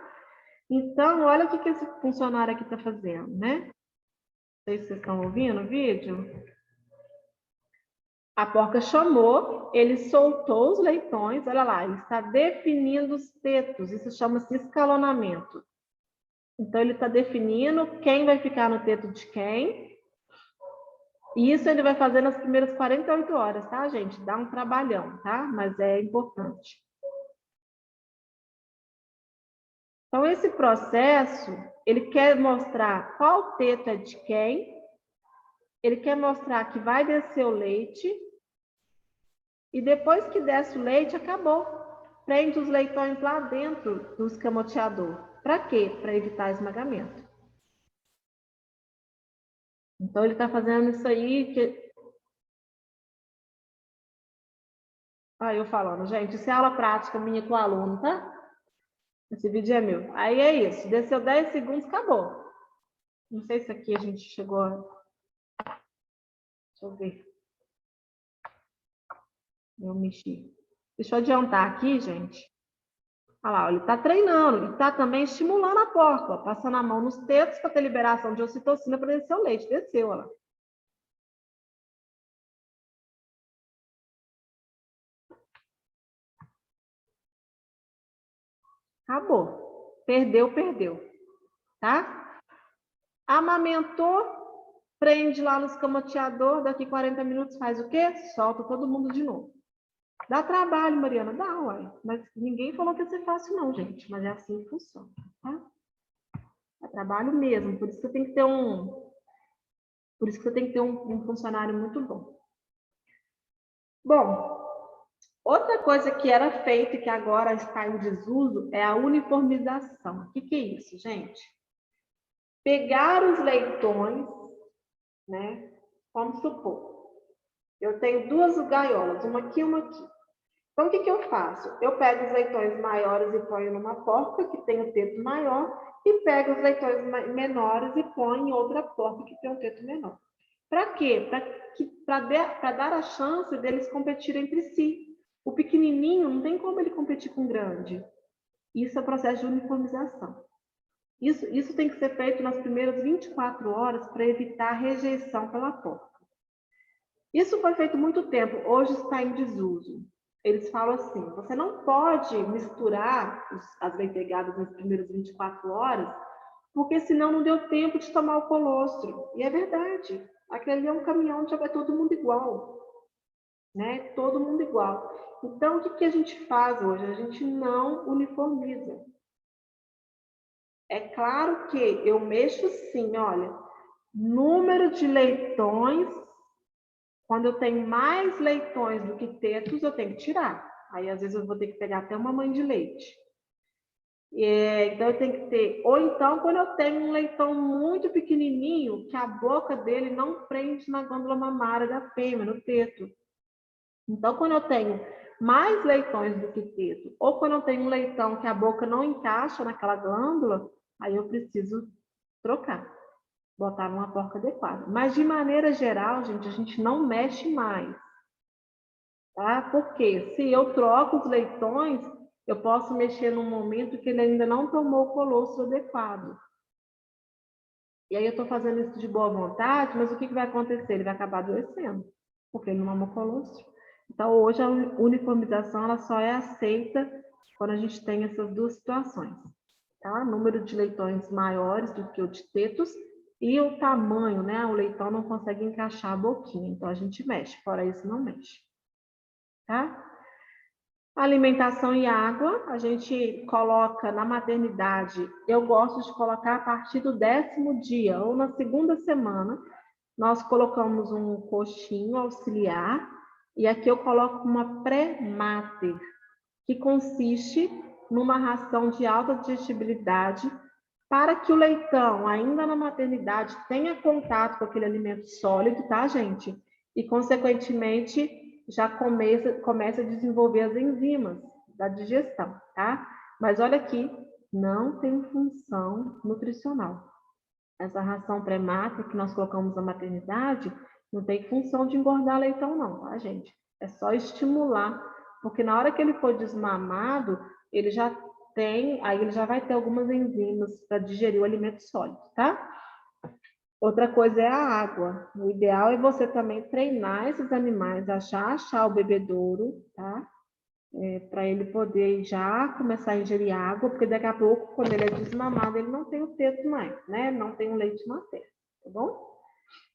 Então, olha o que esse funcionário aqui está fazendo, né? Não sei se vocês estão ouvindo o vídeo. A porca chamou, ele soltou os leitões, olha lá, ele está definindo os tetos, isso chama-se escalonamento. Então, ele está definindo quem vai ficar no teto de quem. E isso ele vai fazer nas primeiras 48 horas, tá, gente? Dá um trabalhão, tá? Mas é importante. Então, esse processo, ele quer mostrar qual teto é de quem, ele quer mostrar que vai descer o leite, e depois que desce o leite, acabou. Prende os leitões lá dentro do escamoteador. Para quê? Para evitar esmagamento. Então, ele está fazendo isso aí que... eu falando, gente, isso é aula prática minha com o aluno, tá? Esse vídeo é meu. Aí é isso. Desceu 10 segundos, acabou. Não sei se aqui a gente chegou a... Deixa eu ver. Eu mexi. Deixa eu adiantar aqui, gente. Olha lá, ele está treinando. Ele está também estimulando a porca, ó, passando a mão nos tetos para ter liberação de ocitocina para descer o leite. Desceu, olha lá. Acabou. Perdeu, perdeu. Tá? Amamentou, prende lá no escamoteador, daqui 40 minutos faz o quê? Solta todo mundo de novo. Dá trabalho, Mariana? Dá, uai. Mas ninguém falou que ia ser fácil não, gente. Mas é assim que funciona, tá? Dá trabalho mesmo. Por isso que você tem que ter um funcionário muito bom. Bom, outra coisa que era feita e que agora está em desuso é a uniformização. O que é isso, gente? Pegar os leitões, né? Vamos supor, eu tenho duas gaiolas, uma aqui e uma aqui. Então, o que eu faço? Eu pego os leitões maiores e ponho numa porta que tem o teto maior e pego os leitões menores e ponho em outra porta que tem um teto menor. Para quê? Para dar a chance deles competirem entre si. O pequenininho não tem como ele competir com o grande. Isso é o processo de uniformização. Isso tem que ser feito nas primeiras 24 horas para evitar rejeição pela porca. Isso foi feito muito tempo, hoje está em desuso. Eles falam assim, você não pode misturar as leitegadas nas primeiras 24 horas, porque senão não deu tempo de tomar o colostro. E é verdade, aquele ali é um caminhão onde já vai todo mundo igual. Né? Todo mundo igual. Então, o que a gente faz hoje? A gente não uniformiza. É claro que eu mexo sim, olha, número de leitões, quando eu tenho mais leitões do que tetos, eu tenho que tirar. Aí, às vezes, eu vou ter que pegar até uma mãe de leite. Então, eu tenho que ter... Ou então, quando eu tenho um leitão muito pequenininho, que a boca dele não prende na glândula mamária da fêmea, no teto. Então, quando eu tenho mais leitões do que teto, ou quando eu tenho um leitão que a boca não encaixa naquela glândula, aí eu preciso trocar, botar numa porca adequada. Mas, de maneira geral, gente, a gente não mexe mais. Tá? Porque se eu troco os leitões, eu posso mexer num momento que ele ainda não tomou o colostro adequado. E aí eu estou fazendo isso de boa vontade, mas o que vai acontecer? Ele vai acabar adoecendo, porque ele não tomou colostro. Então, hoje a uniformização ela só é aceita quando a gente tem essas duas situações. Tá? Número de leitões maiores do que o de tetos e o tamanho, né? O leitão não consegue encaixar a boquinha, então a gente mexe, fora isso não mexe. Tá? Alimentação e água, a gente coloca na maternidade, eu gosto de colocar a partir do 10º dia ou na segunda semana, nós colocamos um coxinho auxiliar e aqui eu coloco uma pré-mater, que consiste numa ração de alta digestibilidade para que o leitão, ainda na maternidade, tenha contato com aquele alimento sólido, tá, gente? E, consequentemente, já começa a desenvolver as enzimas da digestão, tá? Mas olha aqui, não tem função nutricional. Essa ração pré-mater que nós colocamos na maternidade, Não tem função de engordar leitão não, tá, gente? É só estimular, porque na hora que ele for desmamado, ele já tem, aí ele já vai ter algumas enzimas para digerir o alimento sólido, tá? Outra coisa é a água. O ideal é você também treinar esses animais a já achar o bebedouro, tá? Para ele poder já começar a ingerir água, porque daqui a pouco, quando ele é desmamado, ele não tem o peito mais, né? Não tem o leite materno, tá bom?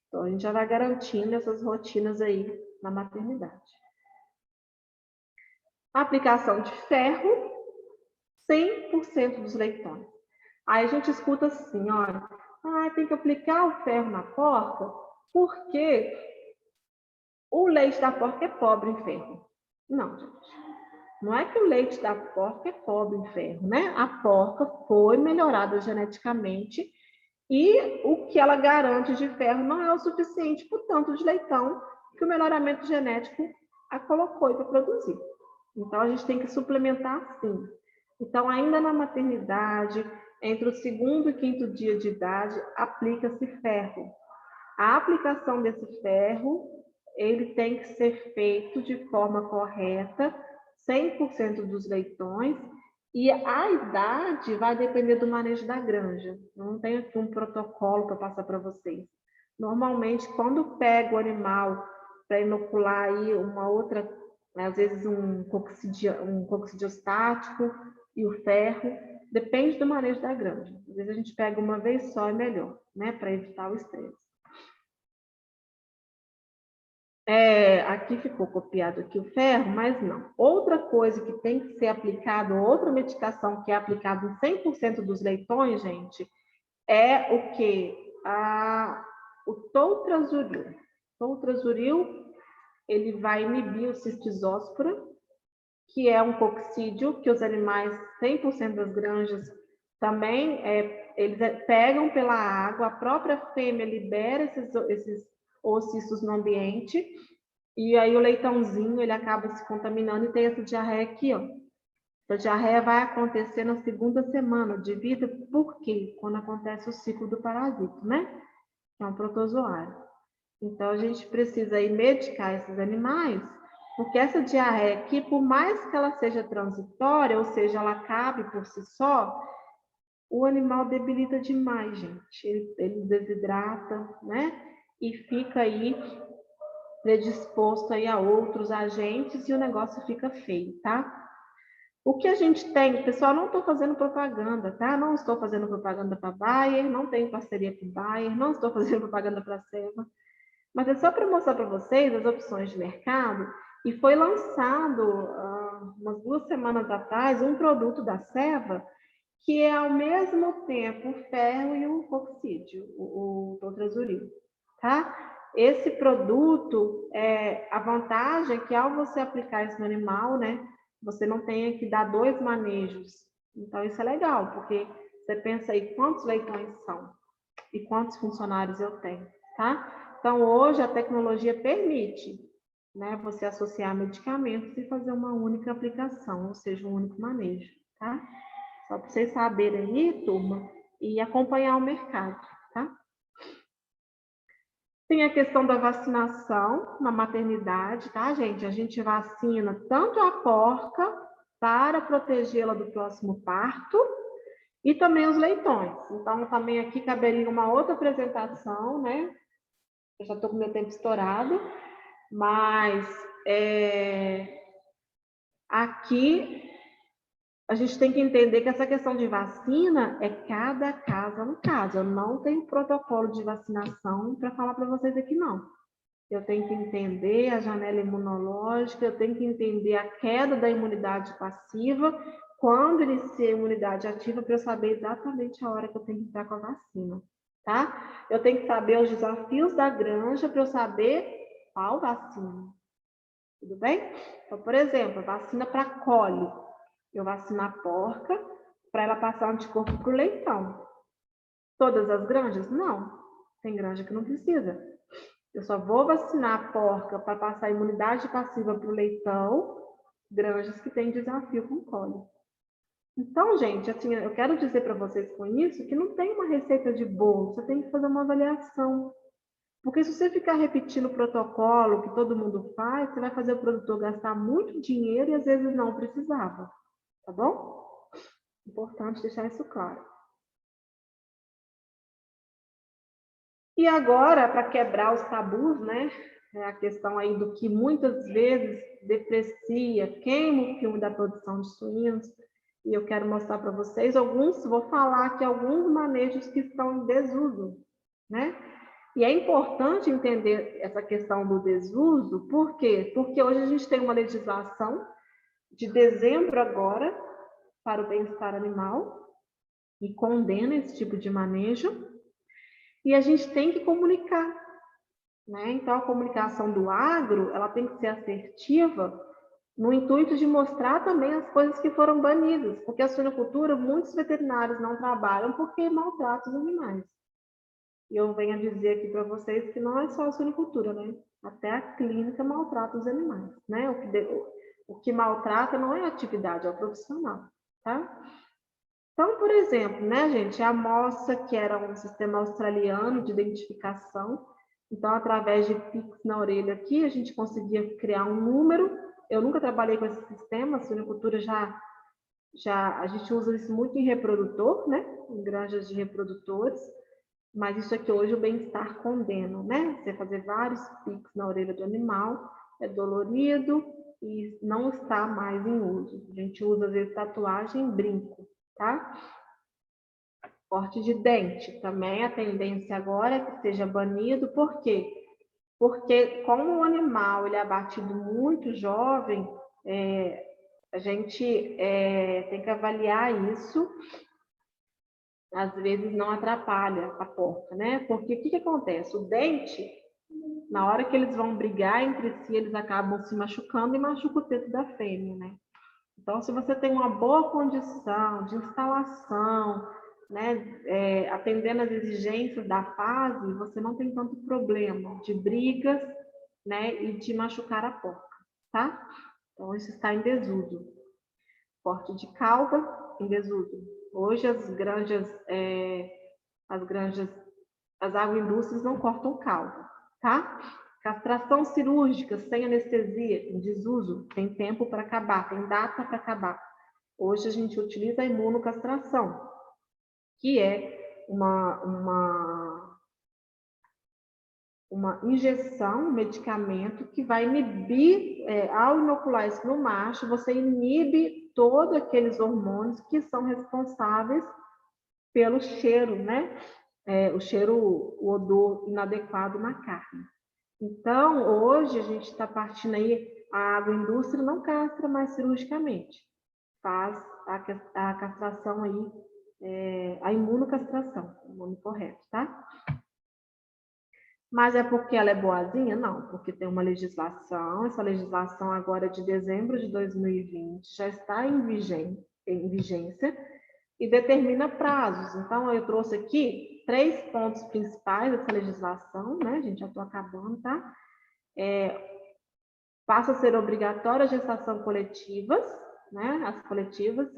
Então, a gente já vai garantindo essas rotinas aí na maternidade. A aplicação de ferro, 100% dos leitões. Aí a gente escuta assim, olha, tem que aplicar o ferro na porca, porque o leite da porca é pobre em ferro. Não, gente. Não é que o leite da porca é pobre em ferro, né? A porca foi melhorada geneticamente e o que ela garante de ferro não é o suficiente por tanto de leitão que o melhoramento genético a colocou para produzir. Então, a gente tem que suplementar sim. Então, ainda na maternidade, entre o segundo e quinto dia de idade, aplica-se ferro. A aplicação desse ferro, ele tem que ser feito de forma correta, 100% dos leitões, e a idade vai depender do manejo da granja. Não tem aqui um protocolo para passar para vocês. Normalmente, quando pega o animal para inocular aí uma outra, às vezes um coccidiostático e o ferro, depende do manejo da granja. Às vezes a gente pega uma vez só é melhor, né, para evitar o estresse. Aqui ficou copiado aqui o ferro, mas não. Outra coisa que tem que ser aplicado, outra medicação que é aplicada em 100% dos leitões, gente, é o que? O toltrazuril. Toltrazuril, ele vai inibir o cistisóspora, que é um coccídio que os animais, 100% das granjas, também, eles pegam pela água, a própria fêmea libera esses oocitos no ambiente, e aí o leitãozinho, ele acaba se contaminando e tem essa diarreia aqui, ó. A diarreia vai acontecer na segunda semana de vida, por quê? Quando acontece o ciclo do parasito, né? Que é um protozoário. Então, a gente precisa aí medicar esses animais, porque essa diarreia aqui, por mais que ela seja transitória, ou seja, ela acabe por si só, o animal debilita demais, gente. Ele desidrata, né? E fica aí predisposto aí a outros agentes e o negócio fica feio, tá? O que a gente tem, pessoal, não estou fazendo propaganda, tá? Não estou fazendo propaganda para Bayer, não tenho parceria com Bayer, não estou fazendo propaganda para Seva, mas é só para mostrar para vocês as opções de mercado. E foi lançado, umas 2 semanas atrás, um produto da Seva que é ao mesmo tempo o ferro e o coccídio, o toltrazuril, tá? Esse produto, a vantagem é que ao você aplicar isso no animal, né, você não tenha que dar 2 manejos. Então, isso é legal, porque você pensa aí quantos leitões são e quantos funcionários eu tenho, tá? Então, hoje a tecnologia permite, né, você associar medicamentos e fazer uma única aplicação, ou seja, um único manejo, tá? Só para vocês saberem aí, turma, e acompanhar o mercado, tá? Tem a questão da vacinação na maternidade, tá, gente? A gente vacina tanto a porca para protegê-la do próximo parto e também os leitões. Então, também aqui caberia uma outra apresentação, né? Eu já estou com meu tempo estourado, mas aqui a gente tem que entender que essa questão de vacina é cada caso é um caso. Eu não tenho protocolo de vacinação para falar para vocês aqui, não. Eu tenho que entender a janela imunológica, eu tenho que entender a queda da imunidade passiva, quando inicia a imunidade ativa, para eu saber exatamente a hora que eu tenho que entrar com a vacina, tá? Eu tenho que saber os desafios da granja para eu saber qual vacina. Tudo bem? Então, por exemplo, vacina para cólera. Eu vacino a porca para ela passar anticorpo para o leitão. Todas as granjas? Não. Tem granja que não precisa. Eu só vou vacinar a porca para passar imunidade passiva para o leitão, granjas que têm desafio com cólera. Então, gente, assim, eu quero dizer para vocês com isso que não tem uma receita de bolo, você tem que fazer uma avaliação. Porque se você ficar repetindo o protocolo que todo mundo faz, você vai fazer o produtor gastar muito dinheiro e às vezes não precisava, tá bom? Importante deixar isso claro. E agora, para quebrar os tabus, né? É a questão aí do que muitas vezes deprecia, queima o filme da produção de suínos. E eu quero mostrar para vocês alguns, vou falar aqui alguns manejos que estão em desuso, né? E é importante entender essa questão do desuso, por quê? Porque hoje a gente tem uma legislação de dezembro agora para o bem-estar animal e condena esse tipo de manejo, e a gente tem que comunicar, né? Então, a comunicação do agro, ela tem que ser assertiva no intuito de mostrar também as coisas que foram banidas, porque a suinocultura, muitos veterinários não trabalham porque maltratam os animais. E eu venho a dizer aqui para vocês que não é só a suinocultura, né? Até a clínica maltrata os animais, né? O que maltrata não é a atividade, é o profissional, tá? Então, por exemplo, né, gente, a MOSSA, que era um sistema australiano de identificação, então, através de pics na orelha aqui, a gente conseguia criar um número. Eu nunca trabalhei com esse sistema, a suinocultura a gente usa isso muito em reprodutor, né, em granjas de reprodutores, mas isso aqui hoje o bem-estar condena, né, você fazer vários pics na orelha do animal, é dolorido e não está mais em uso. A gente usa, às vezes, tatuagem, brinco, tá? Corte de dente, também a tendência agora é que seja banido, por quê? Porque como o animal ele é abatido muito jovem, a gente tem que avaliar isso, às vezes não atrapalha a porca, né? Porque o que acontece? O dente, na hora que eles vão brigar entre si, eles acabam se machucando e machuca o teto da fêmea, né? Então, se você tem uma boa condição de instalação, né, atendendo às exigências da fase, você não tem tanto problema de brigas, né, e de machucar a porca, tá? Então, isso está em desuso. Corte de cauda, em desuso. Hoje, as agroindústrias não cortam cauda, tá? Castração cirúrgica sem anestesia, em desuso, tem tempo para acabar, tem data para acabar. Hoje a gente utiliza a imunocastração, que é uma injeção, um medicamento que vai inibir, ao inocular isso no macho, você inibe todos aqueles hormônios que são responsáveis pelo cheiro, né? O odor inadequado na carne. Então, hoje a gente está partindo aí, a agroindústria não castra mais cirurgicamente, faz a castração aí, a imunocastração, o nome correto, tá? Mas é porque ela é boazinha? Não, porque tem uma legislação, essa legislação agora é de dezembro de 2020, já está em vigência e determina prazos. Então, eu trouxe aqui 3 pontos principais dessa legislação, né, gente? Já estou acabando, tá? Passa a ser obrigatória a gestação coletivas, né? As coletivas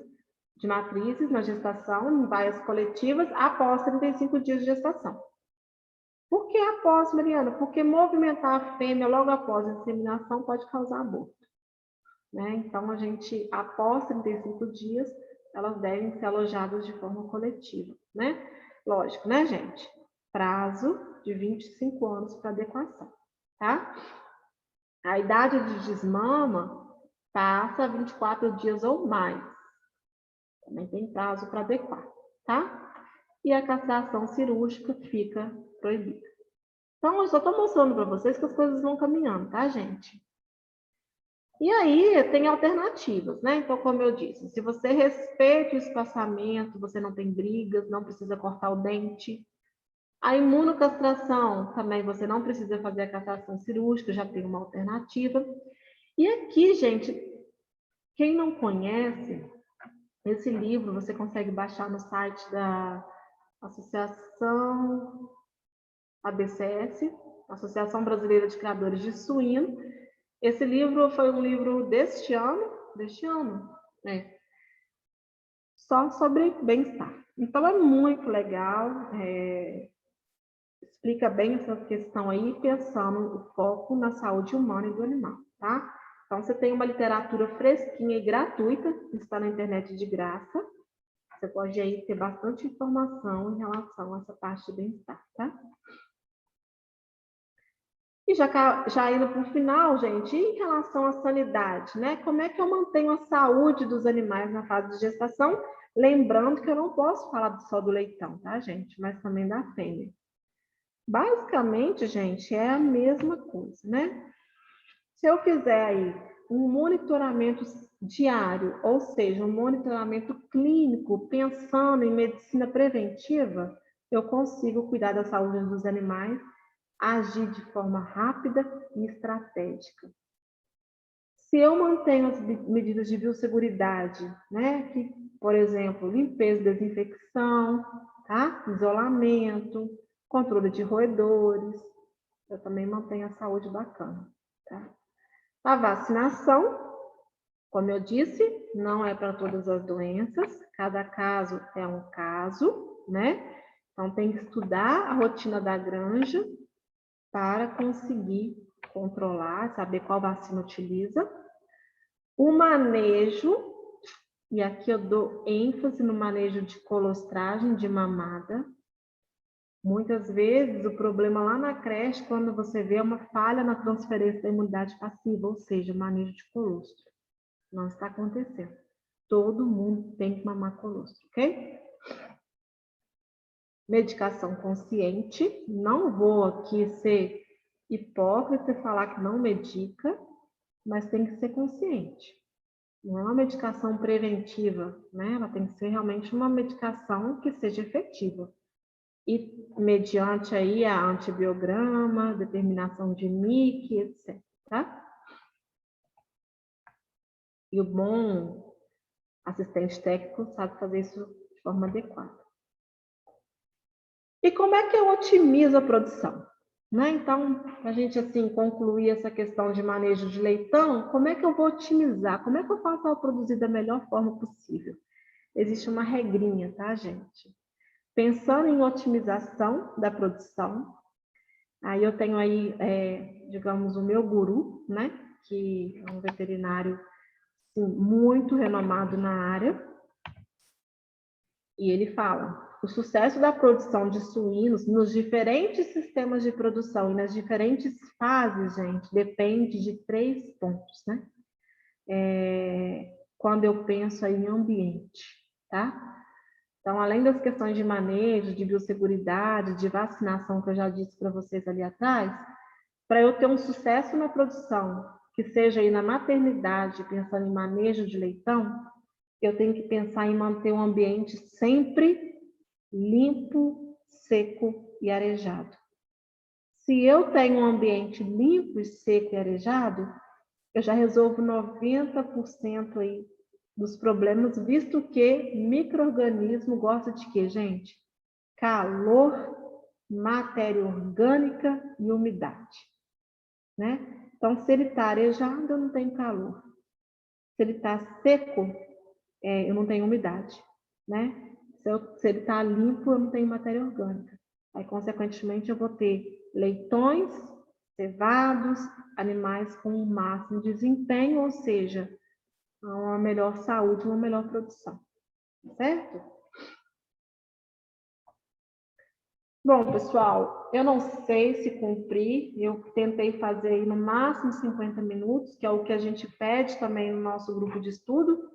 de matrizes na gestação, em vaias coletivas, após 35 dias de gestação. Por que após, Mariana? Porque movimentar a fêmea logo após a inseminação pode causar aborto, né? Então, a gente, após 35 dias, elas devem ser alojadas de forma coletiva, né? Lógico, né, gente? Prazo de 25 anos para adequação, tá? A idade de desmama passa 24 dias ou mais. Também tem prazo para adequar, tá? E a castração cirúrgica fica proibida. Então, eu só estou mostrando para vocês que as coisas vão caminhando, tá, gente? E aí, tem alternativas, né? Então, como eu disse, se você respeita o espaçamento, você não tem brigas, não precisa cortar o dente. A imunocastração, também você não precisa fazer a castração cirúrgica, já tem uma alternativa. E aqui, gente, quem não conhece, esse livro você consegue baixar no site da Associação ABCS, Associação Brasileira de Criadores de Suíno. Esse livro foi um livro deste ano, né? Só sobre bem-estar. Então, é muito legal, explica bem essa questão aí, pensando o foco na saúde humana e do animal, tá? Então, você tem uma literatura fresquinha e gratuita, que está na internet de graça. Você pode aí ter bastante informação em relação a essa parte de bem-estar, tá? E já indo para o final, gente, em relação à sanidade, né? Como é que eu mantenho a saúde dos animais na fase de gestação? Lembrando que eu não posso falar só do leitão, tá, gente? Mas também da fêmea. Basicamente, gente, é a mesma coisa, né? Se eu fizer aí um monitoramento diário, ou seja, um monitoramento clínico, pensando em medicina preventiva, eu consigo cuidar da saúde dos animais, agir de forma rápida e estratégica. Se eu mantenho as medidas de biosseguridade, né, que, por exemplo, limpeza, desinfecção, tá? Isolamento, controle de roedores, eu também mantenho a saúde bacana, tá? A vacinação, como eu disse, não é para todas as doenças, cada caso é um caso, né? Então tem que estudar a rotina da granja para conseguir controlar, saber qual vacina utiliza. O manejo, e aqui eu dou ênfase no manejo de colostragem de mamada. Muitas vezes o problema lá na creche, quando você vê uma falha na transferência da imunidade passiva, ou seja, manejo de colostro. Não está acontecendo. Todo mundo tem que mamar colostro, ok? Medicação consciente. Não vou aqui ser hipócrita e falar que não medica, mas tem que ser consciente. Não é uma medicação preventiva, né? Ela tem que ser realmente uma medicação que seja efetiva. E mediante aí a antibiograma, determinação de MIC, etc. Tá? E o bom assistente técnico sabe fazer isso de forma adequada. E como é que eu otimizo a produção? Né? Então, a gente assim concluir essa questão de manejo de leitão, como é que eu vou otimizar? Como é que eu faço ela produzir da melhor forma possível? Existe uma regrinha, tá, gente? Pensando em otimização da produção, aí eu tenho aí, digamos, o meu guru, né? Que é um veterinário assim, muito renomado na área, e ele fala: o sucesso da produção de suínos nos diferentes sistemas de produção e nas diferentes fases, gente, depende de 3 pontos, né? Quando eu penso aí em ambiente, tá? Então, além das questões de manejo, de biosseguridade, de vacinação, que eu já disse para vocês ali atrás, para eu ter um sucesso na produção, que seja aí na maternidade, pensando em manejo de leitão, eu tenho que pensar em manter um ambiente sempre limpo, seco e arejado. Se eu tenho um ambiente limpo, seco e arejado, eu já resolvo 90% aí dos problemas, visto que micro-organismo gosta de quê, gente? Calor, matéria orgânica e umidade, né? Então, se ele está arejado, eu não tenho calor. Se ele está seco, eu não tenho umidade, né? Se ele está limpo, eu não tenho matéria orgânica. Aí, consequentemente, eu vou ter leitões, cevados, animais com o máximo desempenho, ou seja, uma melhor saúde, uma melhor produção, certo? Bom, pessoal, eu não sei se cumpri, eu tentei fazer aí no máximo 50 minutos, que é o que a gente pede também no nosso grupo de estudo,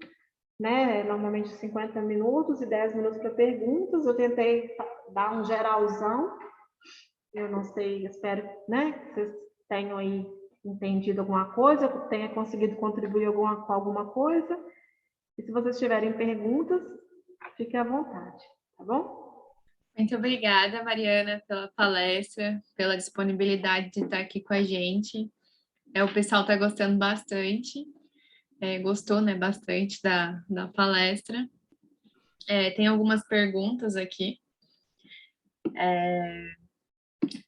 né? Normalmente 50 minutos e 10 minutos para perguntas. Eu tentei dar um geralzão. Eu não sei, espero, né, que vocês tenham aí entendido alguma coisa, tenha conseguido contribuir com alguma coisa. E se vocês tiverem perguntas, fique à vontade, tá bom? Muito obrigada, Mariana, pela palestra, pela disponibilidade de estar aqui com a gente. O pessoal está gostando bastante, gostou, né, bastante da palestra. Tem algumas perguntas aqui.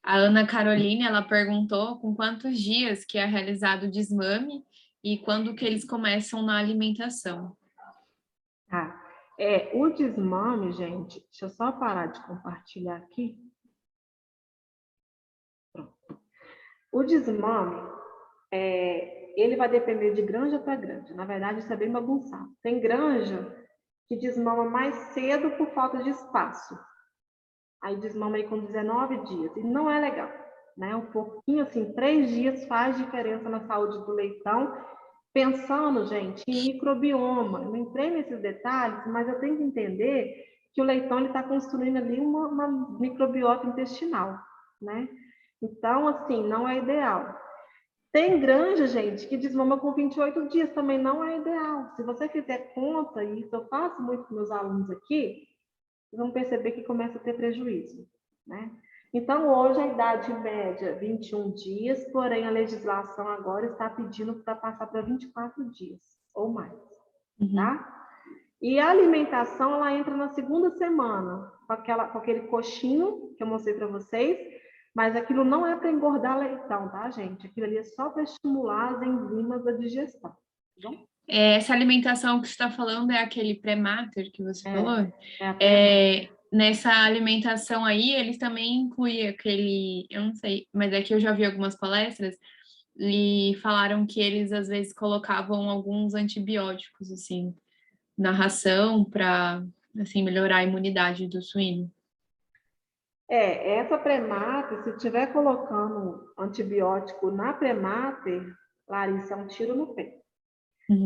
A Ana Caroline, ela perguntou com quantos dias que é realizado o desmame e quando que eles começam na alimentação. Tá. O desmame, gente, deixa eu só parar de compartilhar aqui. O desmame, ele vai depender de granja para granja. Na verdade, isso é bem bagunçado. Tem granja que desmama mais cedo por falta de espaço. Aí desmama aí com 19 dias. E não é legal, né? Um pouquinho, assim, 3 dias faz diferença na saúde do leitão. Pensando, gente, em microbioma. Não entrei nesses detalhes, mas eu tenho que entender que o leitão está construindo ali uma microbiota intestinal, né? Então, assim, não é ideal. Tem granja, gente, que desmama com 28 dias, também não é ideal. Se você fizer conta, e isso eu faço muito com meus alunos aqui, vocês vão perceber que começa a ter prejuízo, né? Então, hoje a idade média é 21 dias, porém a legislação agora está pedindo para passar para 24 dias ou mais, tá? E a alimentação, ela entra na segunda semana, com aquele coxinho que eu mostrei para vocês, mas aquilo não é para engordar leitão, tá, gente? Aquilo ali é só para estimular as enzimas da digestão, tá bom? Essa alimentação que você está falando é aquele pré-mater que você falou? É Nessa alimentação aí, eles também incluem aquele, eu não sei, mas é que eu já vi algumas palestras e falaram que eles às vezes colocavam alguns antibióticos assim na ração para assim melhorar a imunidade do suíno. Essa pré-mater, se estiver colocando antibiótico na pré-mater, Larissa, é um tiro no pé.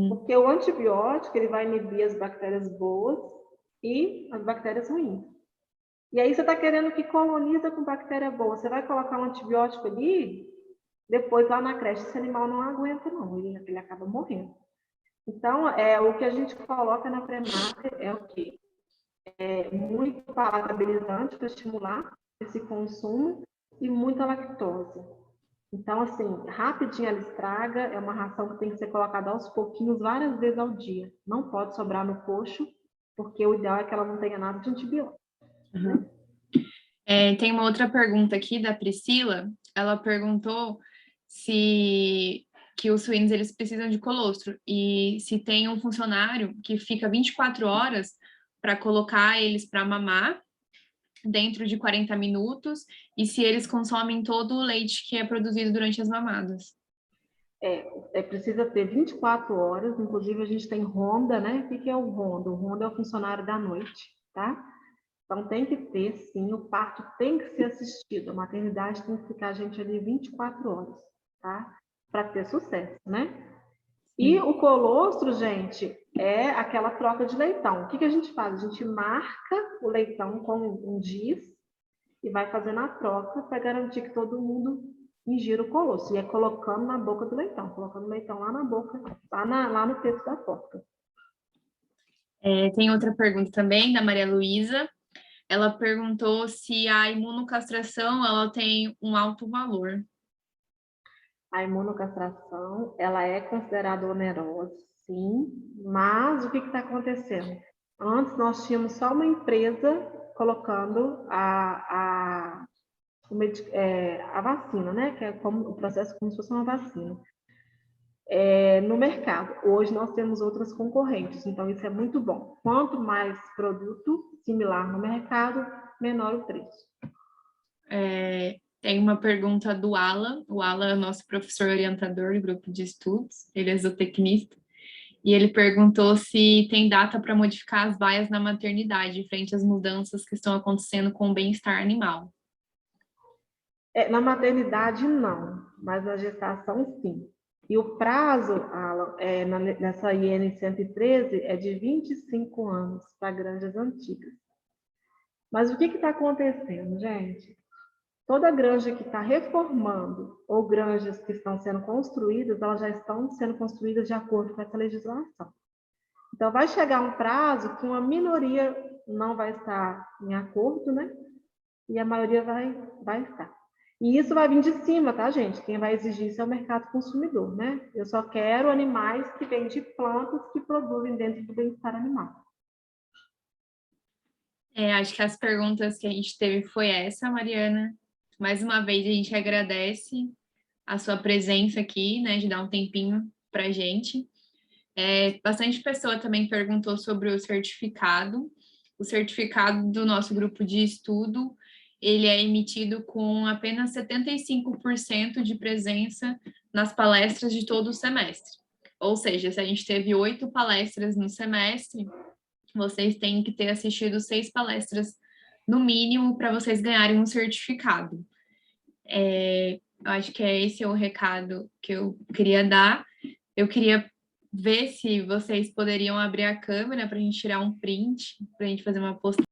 Porque o antibiótico, ele vai inibir as bactérias boas e as bactérias ruins. E aí você está querendo que coloniza com bactéria boa. Você vai colocar um antibiótico ali, depois lá na creche esse animal não aguenta não, ele acaba morrendo. Então, o que a gente coloca na pré-mater é o quê? Muito palatabilizante para estimular esse consumo e muita lactose. Então, assim, rapidinho ela estraga, é uma ração que tem que ser colocada aos pouquinhos, várias vezes ao dia. Não pode sobrar no coxo, porque o ideal é que ela não tenha nada de antibiótico. Né? Tem uma outra pergunta aqui da Priscila. Ela perguntou se que os suínos eles precisam de colostro e se tem um funcionário que fica 24 horas para colocar eles para mamar dentro de 40 minutos e se eles consomem todo o leite que é produzido durante as mamadas. Precisa ter 24 horas, inclusive a gente tem ronda, né? O que é o ronda? O ronda é o funcionário da noite, tá? Então tem que ter, sim, o parto tem que ser assistido, a maternidade tem que ficar a gente ali 24 horas, tá? Para ter sucesso, né? E o colostro, gente, é aquela troca de leitão. O que a gente faz? A gente marca o leitão com um giz e vai fazendo a troca para garantir que todo mundo ingira o colostro. E é colocando na boca do leitão, colocando o leitão lá na boca, lá no peito da porca. Tem outra pergunta também, da Maria Luísa. Ela perguntou se a imunocastração ela tem um alto valor. A imunocastração, ela é considerada onerosa, sim, mas o que está acontecendo? Antes nós tínhamos só uma empresa colocando a vacina, né? Que é como, o processo como se fosse uma vacina. No mercado. Hoje nós temos outras concorrentes, então isso é muito bom. Quanto mais produto similar no mercado, menor o preço. Tem uma pergunta do Alan. O Alan é o nosso professor orientador do grupo de estudos, ele é zootecnista, e ele perguntou se tem data para modificar as baias na maternidade, frente às mudanças que estão acontecendo com o bem-estar animal. Na maternidade, não, mas na gestação, sim. E o prazo, Alan, nessa IN 113, é de 25 anos para granjas antigas. Mas o que está acontecendo, gente? Toda granja que está reformando ou granjas que estão sendo construídas, elas já estão sendo construídas de acordo com essa legislação. Então, vai chegar um prazo que uma minoria não vai estar em acordo, né? E a maioria vai estar. E isso vai vir de cima, tá, gente? Quem vai exigir isso é o mercado consumidor, né? Eu só quero animais que vêm de plantas que produzem dentro do bem-estar animal. Acho que as perguntas que a gente teve foi essa, Mariana. Mais uma vez, a gente agradece a sua presença aqui, né, de dar um tempinho para a gente. Bastante pessoa também perguntou sobre o certificado do nosso grupo de estudo, ele é emitido com apenas 75% de presença nas palestras de todo o semestre. Ou seja, se a gente teve 8 palestras no semestre, vocês têm que ter assistido 6 palestras no mínimo para vocês ganharem um certificado. Eu acho que esse é o recado que eu queria dar. Eu queria ver se vocês poderiam abrir a câmera para a gente tirar um print, para a gente fazer uma postagem.